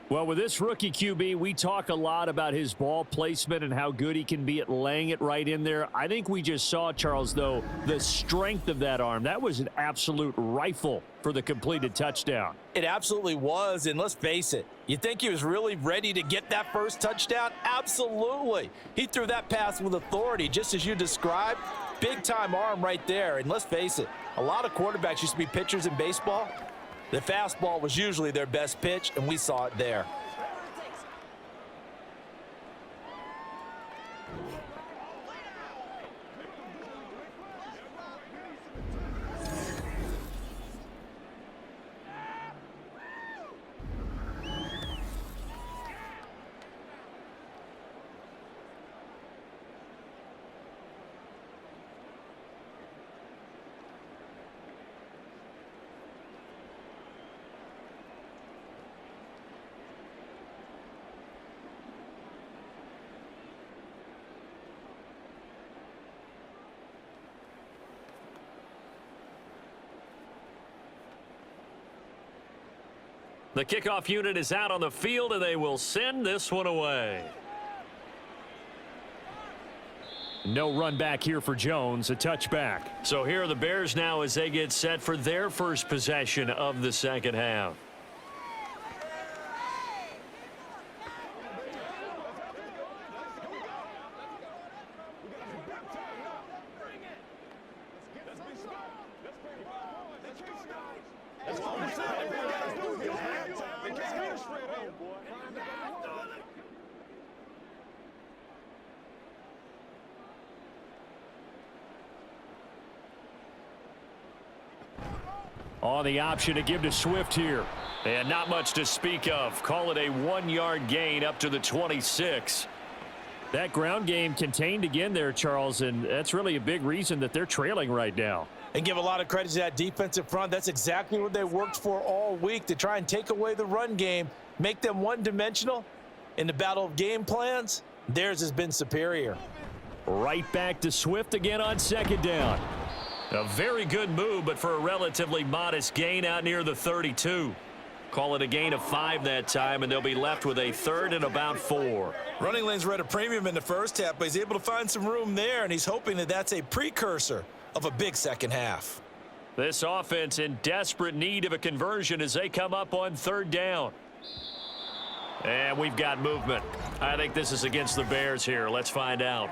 Well, with this rookie QB, we talk a lot about his ball placement and how good he can be at laying it right in there. I think we just saw, Charles, though, the strength of that arm. That was an absolute rifle for the completed touchdown. It absolutely was, and let's face it, you think he was really ready to get that first touchdown? Absolutely. He threw that pass with authority, just as you described. Big-time arm right there, and let's face it, a lot of quarterbacks used to be pitchers in baseball. The fastball was usually their best pitch, and we saw it there. The kickoff unit is out on the field, and they will send this one away. No run back here for Jones, a touchback. So here are the Bears now as they get set for their first possession of the second half. On the option to give to Swift here. And not much to speak of. Call it a 1-yard gain up to the 26. That ground game contained again there, Charles, and that's really a big reason that they're trailing right now. And give a lot of credit to that defensive front. That's exactly what they worked for all week, to try and take away the run game, make them one-dimensional. In the battle of game plans, theirs has been superior. Right back to Swift again on second down. A very good move, but for a relatively modest gain out near the 32. Call it a gain of 5 that time, and they'll be left with a 3rd and about 4. Running lanes were at a premium in the first half, but he's able to find some room there, and he's hoping that that's a precursor of a big second half. This offense in desperate need of a conversion as they come up on 3rd down. And we've got movement. I think this is against the Bears here. Let's find out.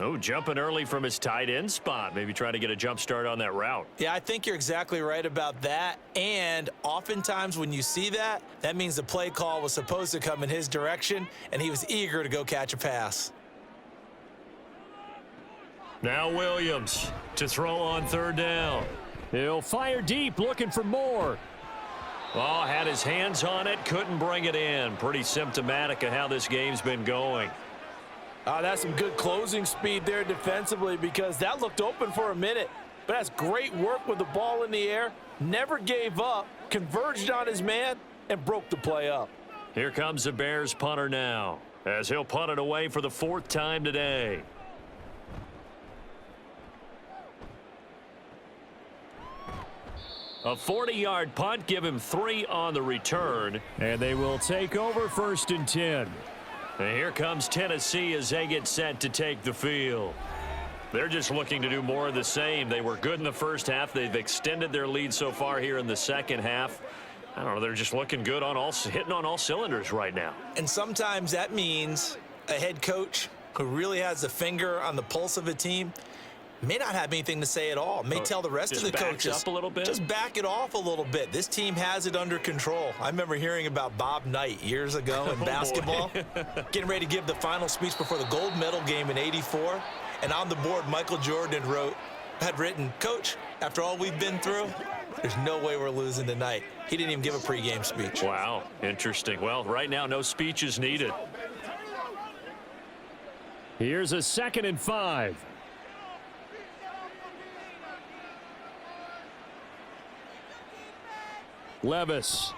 Oh, jumping early from his tight end spot. Maybe trying to get a jump start on that route. Yeah, I think you're exactly right about that. And oftentimes when you see that, that means the play call was supposed to come in his direction, and he was eager to go catch a pass. Now Williams to throw on 3rd down. He'll fire deep, looking for more. Oh, had his hands on it, couldn't bring it in. Pretty symptomatic of how this game's been going. That's some good closing speed there defensively, because that looked open for a minute. But that's great work with the ball in the air. Never gave up, converged on his man, and broke the play up. Here comes the Bears punter now, as he'll punt it away for the 4th time today. A 40-yard punt, give him 3 on the return, and they will take over 1st and 10. And here comes Tennessee as they get set to take the field. They're just looking to do more of the same. They were good in the first half. They've extended their lead so far here in the second half. I don't know, they're just looking good on hitting on all cylinders right now. And sometimes that means a head coach who really has a finger on the pulse of a team may not have anything to say at all. May tell the rest of the coaches, up a little bit. Just back it off a little bit. This team has it under control. I remember hearing about Bob Knight years ago in basketball, getting ready to give the final speech before the gold medal game in '84. And on the board, Michael Jordan had written, "Coach, after all we've been through, there's no way we're losing tonight." He didn't even give a pregame speech. Wow, interesting. Well, right now, no speech is needed. Here's a 2nd and 5. Levis.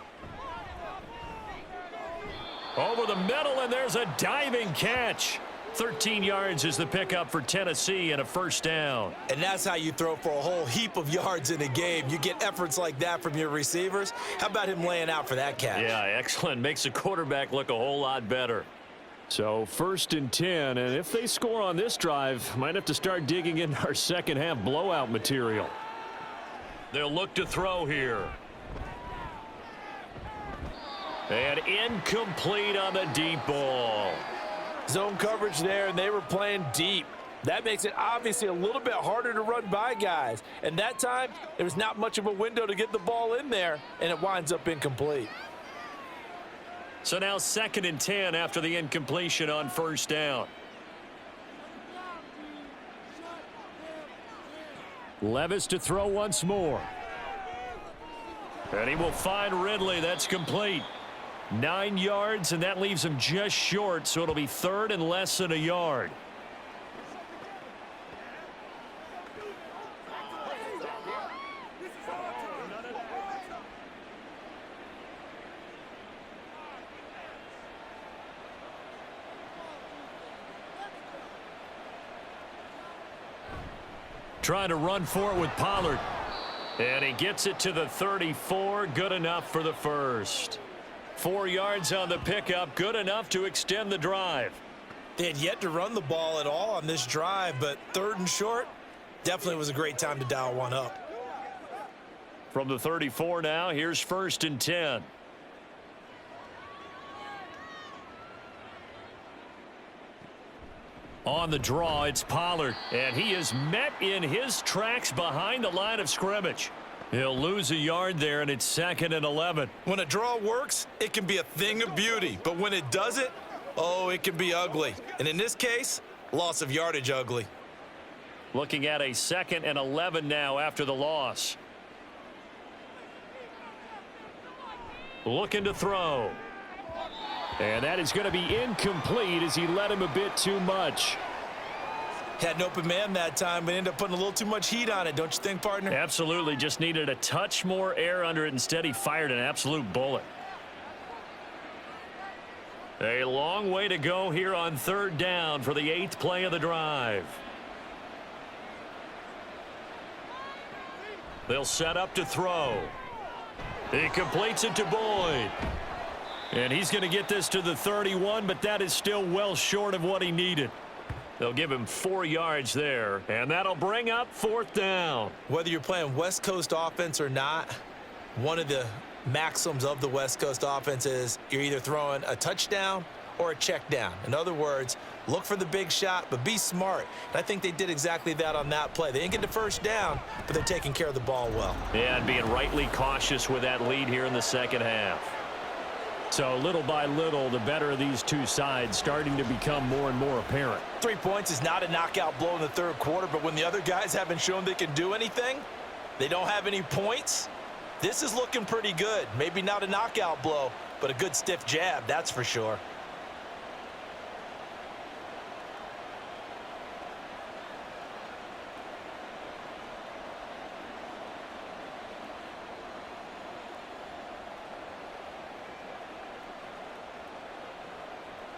Over the middle, and there's a diving catch. 13 yards is the pickup for Tennessee and a 1st down. And that's how you throw for a whole heap of yards in a game. You get efforts like that from your receivers. How about him laying out for that catch? Yeah, excellent. Makes the quarterback look a whole lot better. So 1st and 10, and if they score on this drive, might have to start digging in our second half blowout material. They'll look to throw here. And incomplete on the deep ball. Zone coverage there, and they were playing deep. That makes it obviously a little bit harder to run by guys. And that time, there was not much of a window to get the ball in there, and it winds up incomplete. So now 2nd and 10 after the incompletion on 1st down. Levis to throw once more. And he will find Ridley. That's complete. 9 yards, and that leaves him just short, so it'll be 3rd and less than a yard. Trying to run for it with Pollard. And he gets it to the 34. Good enough for the 1st. 4 yards on the pickup. Good enough to extend the drive. They had yet to run the ball at all on this drive, but 3rd and short definitely was a great time to dial one up. From the 34 now, here's 1st and 10. On the draw, it's Pollard, and he is met in his tracks behind the line of scrimmage. He'll lose a yard there, and it's 2nd and 11. When a draw works, it can be a thing of beauty, but when it doesn't, oh, it can be ugly. And in this case, loss of yardage ugly. Looking at a 2nd and 11 now after the loss. Looking to throw. And that is going to be incomplete as he led him a bit too much. Had an open man that time, but ended up putting a little too much heat on it, don't you think, partner? Absolutely. Just needed a touch more air under it. Instead, he fired an absolute bullet. A long way to go here on 3rd down for the 8th play of the drive. They'll set up to throw. He completes it to Boyd. And he's going to get this to the 31, but that is still well short of what he needed. They'll give him 4 yards there, and that'll bring up 4th down. Whether you're playing West Coast offense or not, one of the maxims of the West Coast offense is you're either throwing a touchdown or a check down. In other words, look for the big shot, but be smart. And I think they did exactly that on that play. They didn't get the first down, but they're taking care of the ball well. Yeah, and being rightly cautious with that lead here in the second half. So little by little, the better of these two sides starting to become more and more apparent. 3 points is not a knockout blow in the third quarter, but when the other guys haven't shown they can do anything, they don't have any points, this is looking pretty good. Maybe not a knockout blow, but a good stiff jab, that's for sure.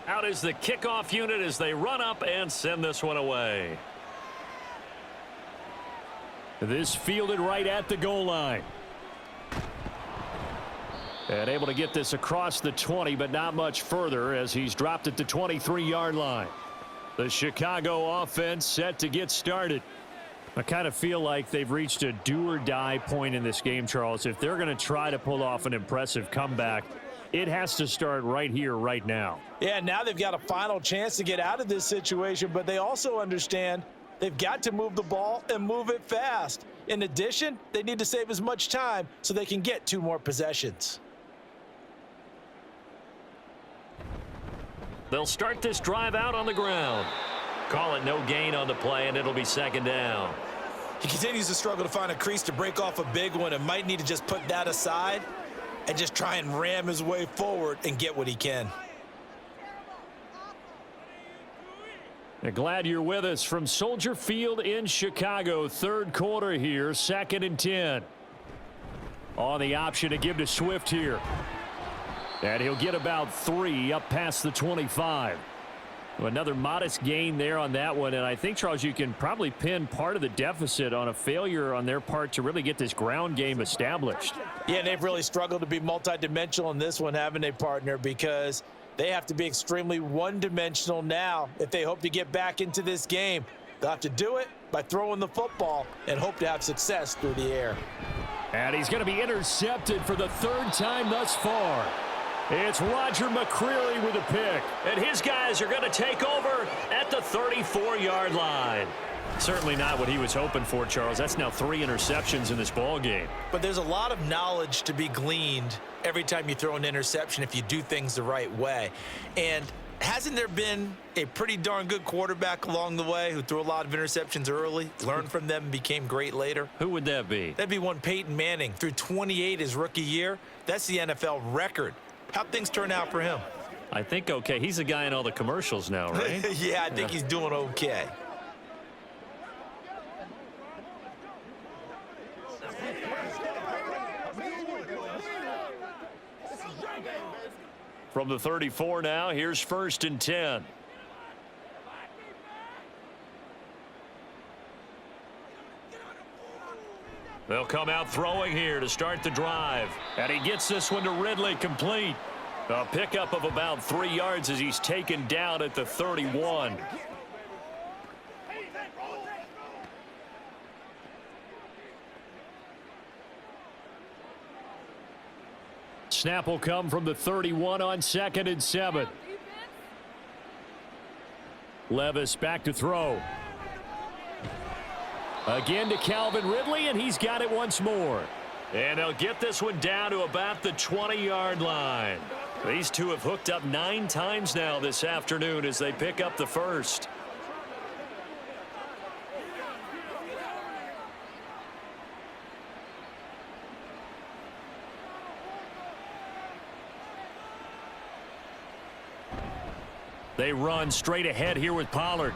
Out is the kickoff unit as they run up and send this one away. This fielded right at the goal line. And able to get this across the 20, but not much further as he's dropped at the 23-yard line. The Chicago offense set to get started. I kind of feel like they've reached a do-or-die point in this game, Charles. If they're going to try to pull off an impressive comeback, it has to start right here, right now. Yeah, now they've got a final chance to get out of this situation, but they also understand they've got to move the ball and move it fast. In addition, they need to save as much time so they can get 2 more possessions. They'll start this drive out on the ground. Call it no gain on the play, and it'll be 2nd down. He continues to struggle to find a crease to break off a big one and might need to just put that aside and just try and ram his way forward and get what he can. Glad you're with us from Soldier Field in Chicago. 3rd quarter here, 2nd and 10. On the option to give to Swift here. And he'll get about 3 up past the 25. Another modest gain there on that one. And I think, Charles, you can probably pin part of the deficit on a failure on their part to really get this ground game established. Yeah, and they've really struggled to be multidimensional in this one, haven't they, partner? Because they have to be extremely one-dimensional now if they hope to get back into this game. They'll have to do it by throwing the football and hope to have success through the air. And he's going to be intercepted for the 3rd time thus far. It's Roger McCreary with a pick. And his guys are going to take over at the 34-yard line. Certainly not what he was hoping for, Charles. That's now 3 interceptions in this ball game. But there's a lot of knowledge to be gleaned every time you throw an interception if you do things the right way. And hasn't there been a pretty darn good quarterback along the way who threw a lot of interceptions early, learned from them, and became great later? Who would that be? That'd be one Peyton Manning. Threw 28 his rookie year. That's the NFL record. How'd things turn out for him? I think okay. He's the guy in all the commercials now, right? Yeah, I think he's doing okay. From the 34 now, here's 1st and 10. They'll come out throwing here to start the drive. And he gets this one to Ridley complete. A pickup of about 3 yards as he's taken down at the 31. Snap will come from the 31 on 2nd and 7. Levis back to throw. Again to Calvin Ridley, and he's got it once more. And they'll get this one down to about the 20-yard line. These two have hooked up 9 times now this afternoon as they pick up the first. They run straight ahead here with Pollard.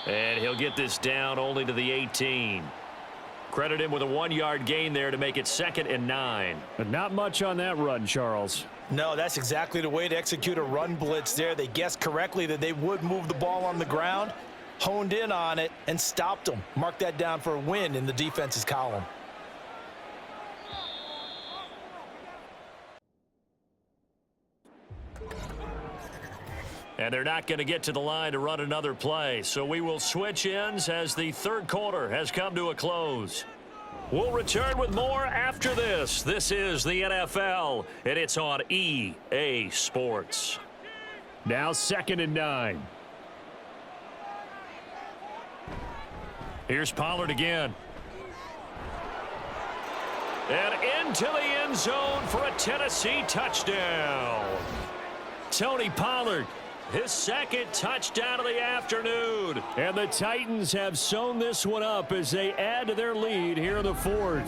And he'll get this down only to the 18. Credit him with a 1-yard gain there to make it 2nd and 9. But not much on that run, Charles. No, that's exactly the way to execute a run blitz there. They guessed correctly that they would move the ball on the ground, honed in on it, and stopped them. Mark that down for a win in the defense's column. And they're not going to get to the line to run another play. So we will switch ends as the third quarter has come to a close. We'll return with more after this. This is the NFL, and it's on EA Sports. Now 2nd and 9. Here's Pollard again. And into the end zone for a Tennessee touchdown. Tony Pollard, his second touchdown of the afternoon. And the Titans have sewn this one up as they add to their lead here in the 4th.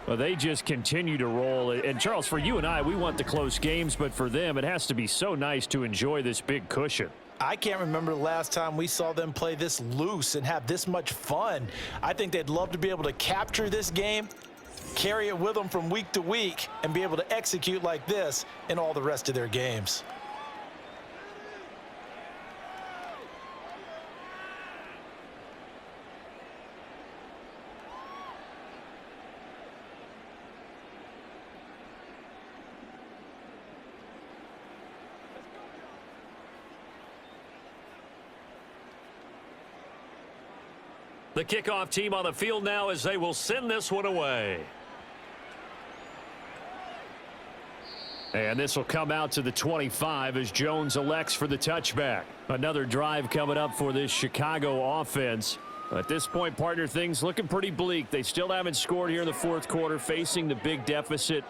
Well, they just continue to roll. And, Charles, for you and I, we want the close games, but for them, it has to be so nice to enjoy this big cushion. I can't remember the last time we saw them play this loose and have this much fun. I think they'd love to be able to capture this game, carry it with them from week to week, and be able to execute like this in all the rest of their games. The kickoff team on the field now as they will send this one away. And this will come out to the 25 as Jones elects for the touchback. Another drive coming up for this Chicago offense. At this point, partner, things looking pretty bleak. They still haven't scored here in the 4th quarter, facing the big deficit.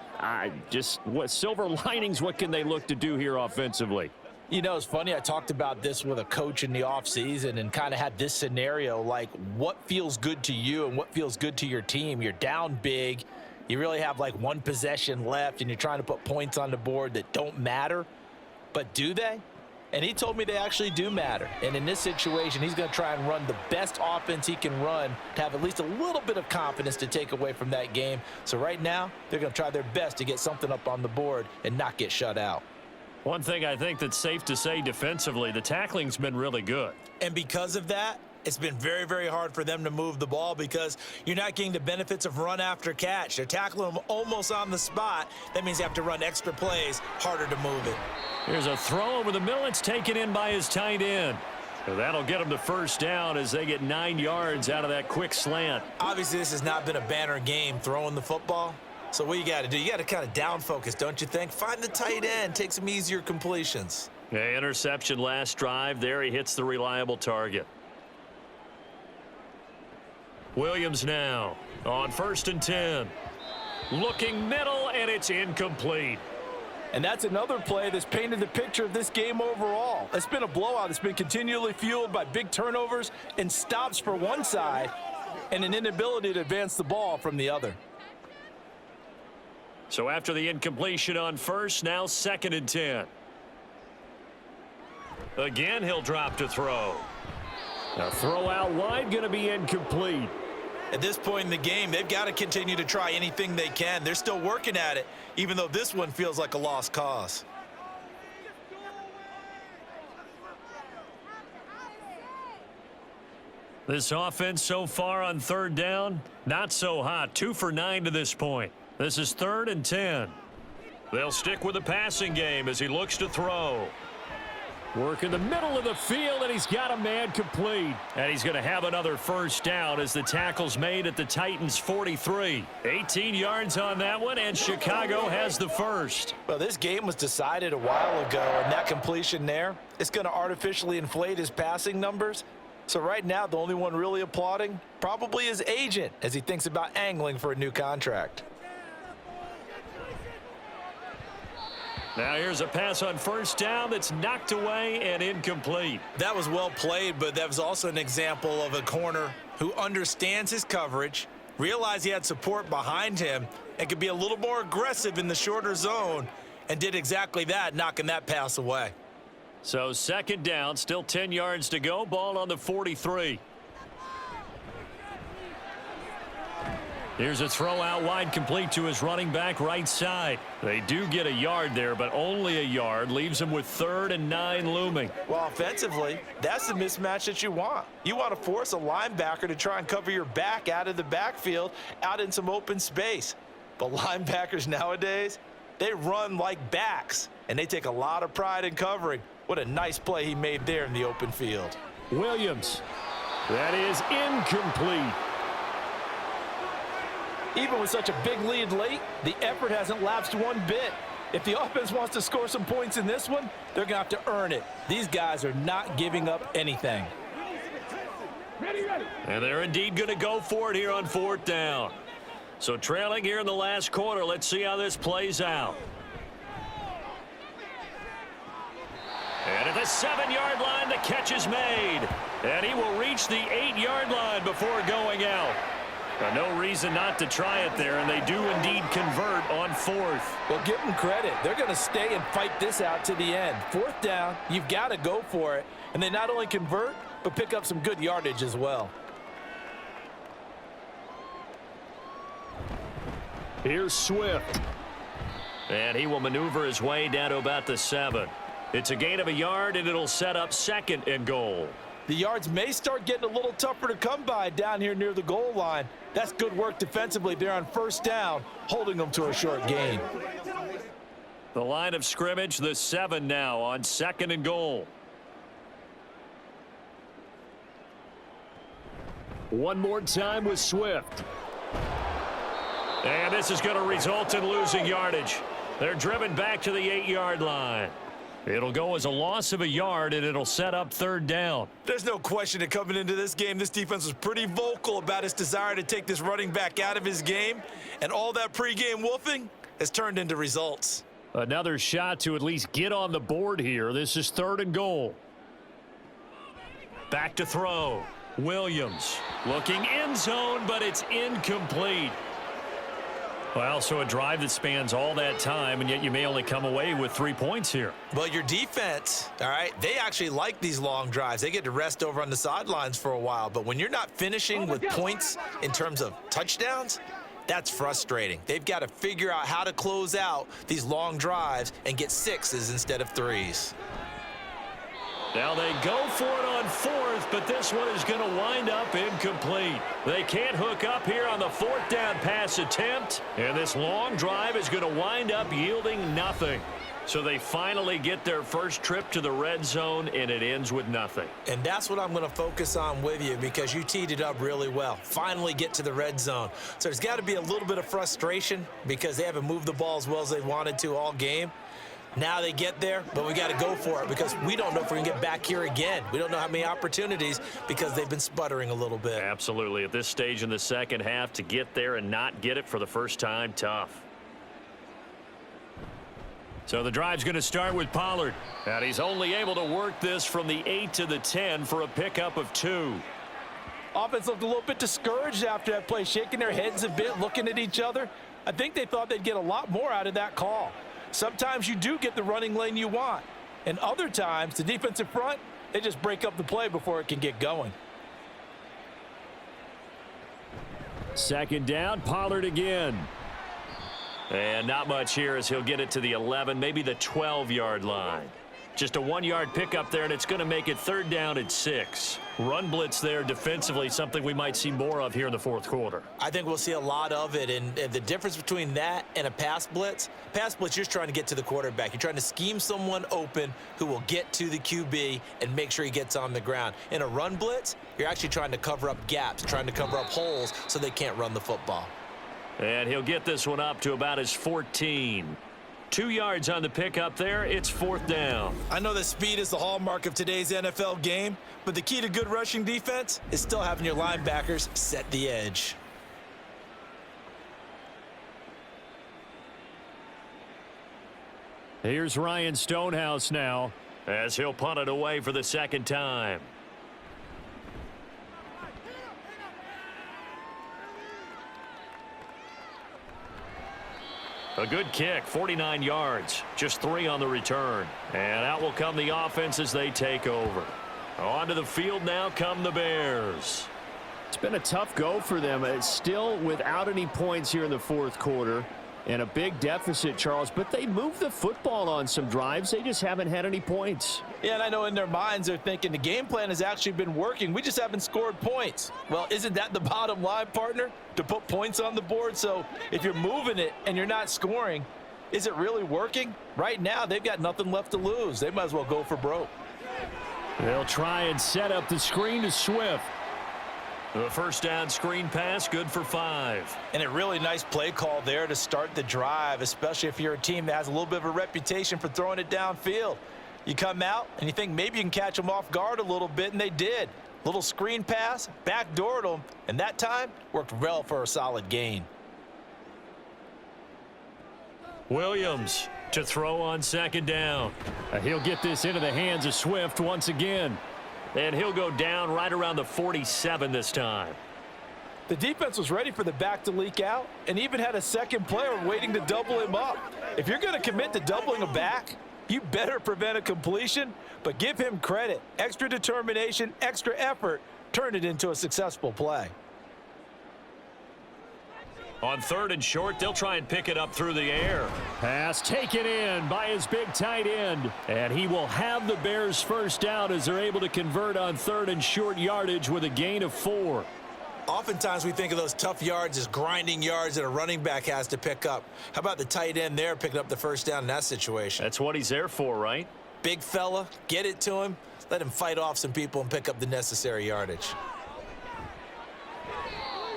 What silver linings, what can they look to do here offensively? You know, it's funny, I talked about this with a coach in the offseason and kind of had this scenario, like what feels good to you and what feels good to your team. You're down big. You really have like one possession left, and you're trying to put points on the board that don't matter. But do they? And he told me they actually do matter. And in this situation, he's going to try and run the best offense he can run to have at least a little bit of confidence to take away from that game. So right now, they're going to try their best to get something up on the board and not get shut out. One thing I think that's safe to say defensively, the tackling's been really good. And because of that, it's been very, very hard for them to move the ball because you're not getting the benefits of run after catch. They're tackling them almost on the spot. That means you have to run extra plays, harder to move it. Here's a throw over the middle. It's taken in by his tight end. So that'll get them to first down as they get 9 yards out of that quick slant. Obviously, this has not been a banner game throwing the football. So what you got to do, you got to kind of down focus, don't you think? Find the tight end, take some easier completions. Okay, interception last drive. There he hits the reliable target. Williams now on 1st and 10. Looking middle, and it's incomplete. And that's another play that's painted the picture of this game overall. It's been a blowout. It's been continually fueled by big turnovers and stops for one side and an inability to advance the ball from the other. So after the incompletion on 1st, now 2nd and 10. Again, he'll drop to throw. A throw out wide, going to be incomplete. At this point in the game, they've got to continue to try anything they can. They're still working at it, even though this one feels like a lost cause. This offense so far on 3rd down, not so hot. 2 for 9 to this point. This is 3rd and 10. They'll stick with the passing game as he looks to throw. Work in the middle of the field, and he's got a man complete. And he's going to have another first down as the tackle's made at the Titans' 43. 18 yards on that one, and Chicago has the first. Well, this game was decided a while ago, and that completion there, it's going to artificially inflate his passing numbers. So right now, the only one really applauding probably his agent as he thinks about angling for a new contract. Now here's a pass on 1st down that's knocked away and incomplete. That was well played, but that was also an example of a corner who understands his coverage, realized he had support behind him, and could be a little more aggressive in the shorter zone, and did exactly that, knocking that pass away. So 2nd down, still 10 yards to go, ball on the 43. Here's a throw out wide, complete to his running back right side. They do get a yard there, but only a yard. Leaves him with 3rd and 9 looming. Well, offensively, that's the mismatch that you want. You want to force a linebacker to try and cover your back out of the backfield, out in some open space. But linebackers nowadays, they run like backs, and they take a lot of pride in covering. What a nice play he made there in the open field. Williams. That is incomplete. Even with such a big lead late, the effort hasn't lapsed one bit. If the offense wants to score some points in this one, they're going to have to earn it. These guys are not giving up anything. And they're indeed going to go for it here on 4th down. So trailing here in the last quarter, let's see how this plays out. And at the 7-yard line, the catch is made. And he will reach the 8-yard line before going out. No reason not to try it there, and they do indeed convert on 4th. Well, give them credit. They're going to stay and fight this out to the end. 4th down, you've got to go for it. And they not only convert, but pick up some good yardage as well. Here's Swift. And he will maneuver his way down to about the 7. It's a gain of a yard, and it'll set up 2nd and goal. The yards may start getting a little tougher to come by down here near the goal line. That's good work defensively there on 1st down, holding them to a short gain. The line of scrimmage, the 7 now on 2nd and goal. One more time with Swift. And this is going to result in losing yardage. They're driven back to the 8-yard line. It'll go as a loss of a yard, and it'll set up 3rd down. There's no question that coming into this game, this defense was pretty vocal about its desire to take this running back out of his game. And all that pregame wolfing has turned into results. Another shot to at least get on the board here. This is 3rd and goal. Back to throw. Williams looking end zone, but it's incomplete. Well, so a drive that spans all that time, and yet you may only come away with 3 points here. Well, your defense, all right, they actually like these long drives. They get to rest over on the sidelines for a while. But when you're not finishing with points in terms of touchdowns, that's frustrating. They've got to figure out how to close out these long drives and get 6s instead of 3s. Now they go for it on 4th, but this one is going to wind up incomplete. They can't hook up here on the 4th down pass attempt, and this long drive is going to wind up yielding nothing. So they finally get their first trip to the red zone, and it ends with nothing. And that's what I'm going to focus on with you, because you teed it up really well. Finally get to the red zone. So there's got to be a little bit of frustration because they haven't moved the ball as well as they wanted to all game. Now they get there, but we got to go for it because we don't know if we're going to get back here again. We don't know how many opportunities because they've been sputtering a little bit. Absolutely. At this stage in the second half, to get there and not get it for the first time, tough. So the drive's going to start with Pollard. And he's only able to work this from the 8 to the 10 for a pickup of 2. Offense looked a little bit discouraged after that play, shaking their heads a bit, looking at each other. I think they thought they'd get a lot more out of that call. Sometimes you do get the running lane you want. And other times, the defensive front, they just break up the play before it can get going. 2nd down, Pollard again. And not much here as he'll get it to the 11, maybe the 12-yard line. Just a 1-yard pickup there, and it's going to make it 3rd down and 6. Run blitz there defensively, something we might see more of here in the 4th quarter. I think we'll see a lot of it, and the difference between that and a pass blitz, you're just trying to get to the quarterback. You're trying to scheme someone open who will get to the QB and make sure he gets on the ground. In a run blitz, you're actually trying to cover up gaps, trying to cover up holes so they can't run the football. And he'll get this one up to about his 14. 2 yards on the pickup there. It's 4th down. I know that speed is the hallmark of today's NFL game, but the key to good rushing defense is still having your linebackers set the edge. Here's Ryan Stonehouse now as he'll punt it away for the 2nd time. A good kick, 49 yards, just 3 on the return. And out will come the offense as they take over. Onto the field now come the Bears. It's been a tough go for them. It's still without any points here in the 4th quarter. And a big deficit, Charles, but they moved the football on some drives. They just haven't had any points. Yeah, and I know in their minds they're thinking the game plan has actually been working. We just haven't scored points. Well, isn't that the bottom line, partner? To put points on the board? So if you're moving it and you're not scoring, Is it really working? Right now, they've got nothing left to lose. They might as well go for broke. They'll try and set up the screen to Swift. The first down screen pass, good for 5. And a really nice play call there to start the drive, especially if you're a team that has a little bit of a reputation for throwing it downfield. You come out and you think maybe you can catch them off guard a little bit, and they did. Little screen pass, backdoored them, and that time worked well for a solid gain. Williams to throw on second down. He'll get this into the hands of Swift once again. And he'll go down right around the 47 this time. The defense was ready for the back to leak out and even had a second player waiting to double him up. If you're going to commit to doubling a back, you better prevent a completion, but give him credit. Extra determination, extra effort, turn it into a successful play. On 3rd and short, they'll try and pick it up through the air. Pass taken in by his big tight end. And he will have the Bears first down as they're able to convert on 3rd and short yardage with a gain of 4. Oftentimes we think of those tough yards as grinding yards that a running back has to pick up. How about the tight end there picking up the first down in that situation? That's what he's there for, right? Big fella, get it to him, let him fight off some people and pick up the necessary yardage.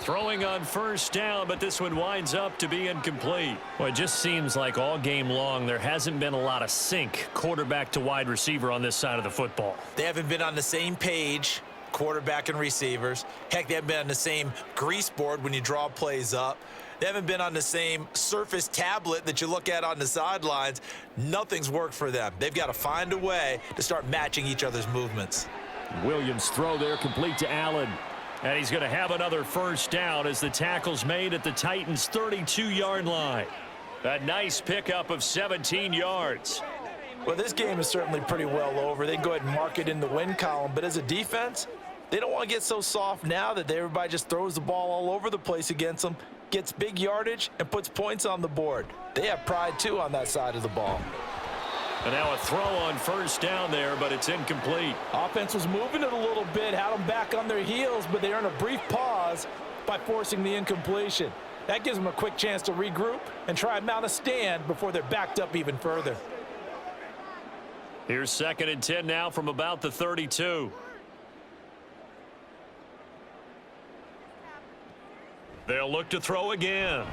Throwing on first down, but this one winds up to be incomplete. Well, it just seems like all game long there hasn't been a lot of sync quarterback to wide receiver on this side of the football. They haven't been on the same page, quarterback and receivers. Heck, they haven't been on the same grease board when you draw plays up. They haven't been on the same Surface tablet that you look at on the sidelines. Nothing's worked for them. They've got to find a way to start matching each other's movements. Williams throw there complete to Allen. And he's going to have another first down as the tackle's made at the Titans' 32-yard line. A nice pickup of 17 yards. Well, this game is certainly pretty well over. They can go ahead and mark it in the win column. But as a defense, they don't want to get so soft now that everybody just throws the ball all over the place against them, gets big yardage, and puts points on the board. They have pride, too, on that side of the ball. And now a throw on first down there, but it's incomplete. Offense was moving it a little bit, had them back on their heels, but they earn a brief pause by forcing the incompletion. That gives them a quick chance to regroup and try and mount a stand before they're backed up even further. Here's 2nd and 10 now from about the 32. They'll look to throw again.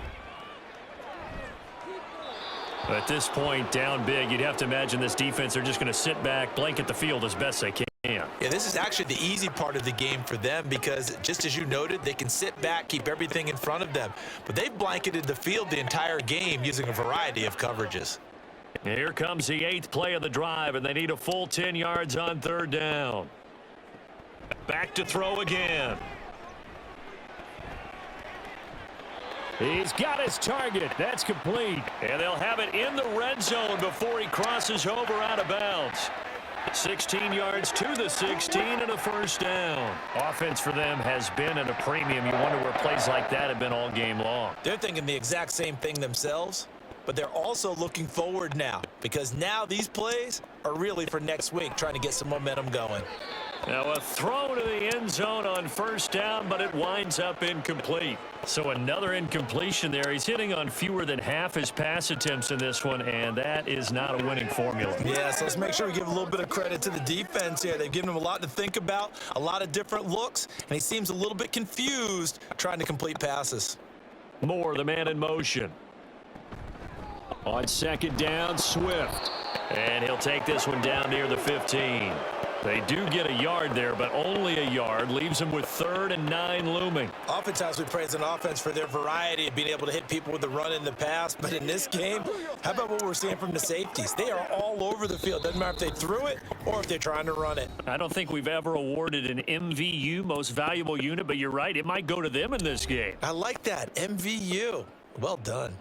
At this point, down big, you'd have to imagine this defense, they're just going to sit back, blanket the field as best they can. Yeah, this is actually the easy part of the game for them because, just as you noted, they can sit back, keep everything in front of them. But they've blanketed the field the entire game using a variety of coverages. Here comes the 8th play of the drive, and they need a full 10 yards on 3rd down. Back to throw again. He's got his target. That's complete. And they'll have it in the red zone before he crosses over out of bounds. 16 yards to the 16 and a first down. Offense for them has been at a premium. You wonder where plays like that have been all game long. They're thinking the exact same thing themselves, but they're also looking forward now because now these plays are really for next week, trying to get some momentum going. Now a throw to the end zone on first down, but it winds up incomplete. So another incompletion there. He's hitting on fewer than half his pass attempts in this one, and that is not a winning formula. Yeah, so let's make sure we give a little bit of credit to the defense here. They've given him a lot to think about, a lot of different looks, and he seems a little bit confused trying to complete passes. Moore, the man in motion. On 2nd down, Swift. And he'll take this one down near the 15. They do get a yard there, but only a yard. Leaves them with 3rd and 9 looming. Oftentimes we praise an offense for their variety of being able to hit people with the run and the pass. But in this game, how about what we're seeing from the safeties? They are all over the field. Doesn't matter if they threw it or if they're trying to run it. I don't think we've ever awarded an MVU, most valuable unit, but you're right. It might go to them in this game. I like that. MVU. Well done.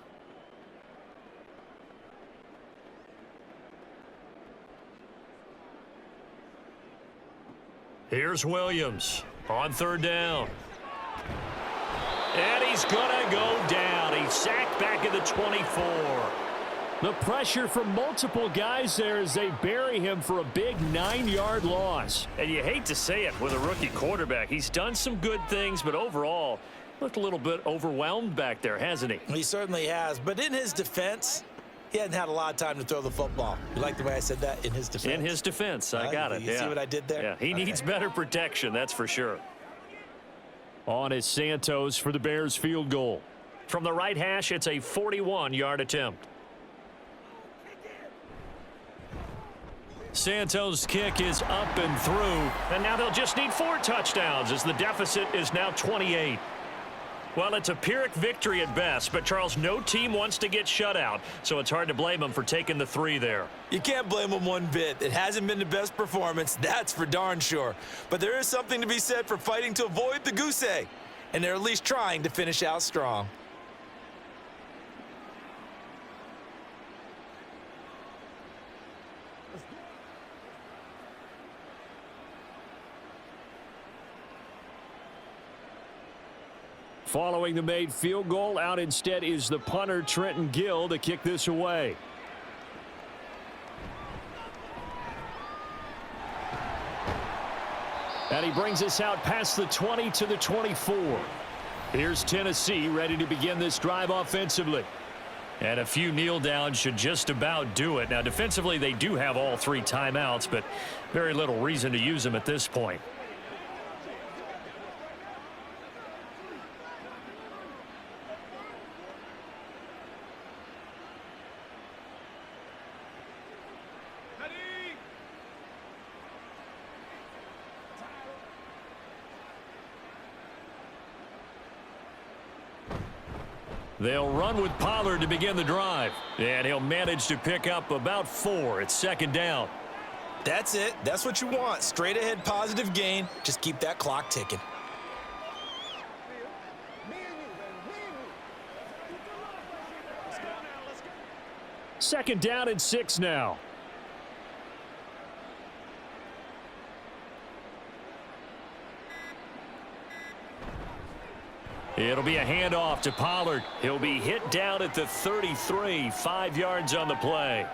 Here's Williams on 3rd down. And he's going to go down. He's sacked back at the 24. The pressure from multiple guys there as they bury him for a big 9-yard loss. And you hate to say it with a rookie quarterback. He's done some good things, but overall, looked a little bit overwhelmed back there, hasn't he? He certainly has. But in his defense, He hadn't had a lot of time to throw the football. You like the way I said that? In his defense? In his defense, I got it. You see what I did there? Yeah, he needs better protection, that's for sure. On is Santos for the Bears field goal. From the right hash, it's a 41-yard attempt. Santos' kick is up and through, and now they'll just need 4 touchdowns as the deficit is now 28. Well, it's a Pyrrhic victory at best, but Charles, no team wants to get shut out, so it's hard to blame them for taking the 3 there. You can't blame them one bit. It hasn't been the best performance, that's for darn sure. But there is something to be said for fighting to avoid the goose egg, and they're at least trying to finish out strong. Following the made field goal, out instead is the punter, Trenton Gill, to kick this away. And he brings us out past the 20 to the 24. Here's Tennessee ready to begin this drive offensively. And a few kneel downs should just about do it. Now, defensively, they do have all 3 timeouts, but very little reason to use them at this point. They'll run with Pollard to begin the drive. And he'll manage to pick up about 4. It's second down. That's it. That's what you want. Straight ahead positive gain. Just keep that clock ticking. Second down and 6 now. It'll be a handoff to Pollard. He'll be hit down at the 33, 5 yards on the play.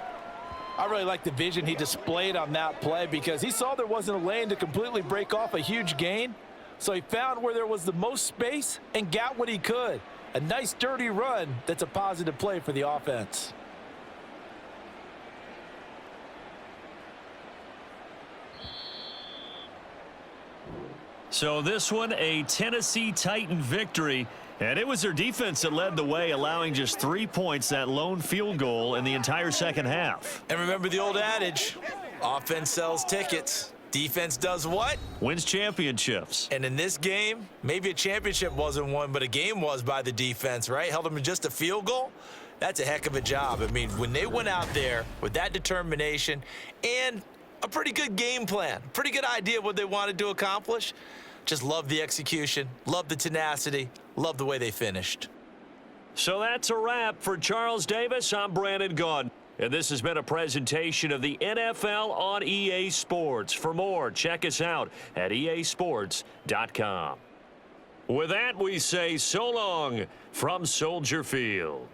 I really like the vision he displayed on that play because he saw there wasn't a lane to completely break off a huge gain. So he found where there was the most space and got what he could. A nice dirty run that's a positive play for the offense. So this one, a Tennessee Titan victory. And it was their defense that led the way, allowing just 3 points, that lone field goal in the entire second half. And remember the old adage, offense sells tickets. Defense does what? Wins championships. And in this game, maybe a championship wasn't won, but a game was by the defense, right? Held them to just a field goal. That's a heck of a job. I mean, when they went out there with that determination and a pretty good game plan, pretty good idea of what they wanted to accomplish, just love the execution, love the tenacity, love the way they finished. So that's a wrap for Charles Davis. I'm Brandon Gaudin. And this has been a presentation of the NFL on EA Sports. For more, check us out at easports.com. With that, we say so long from Soldier Field.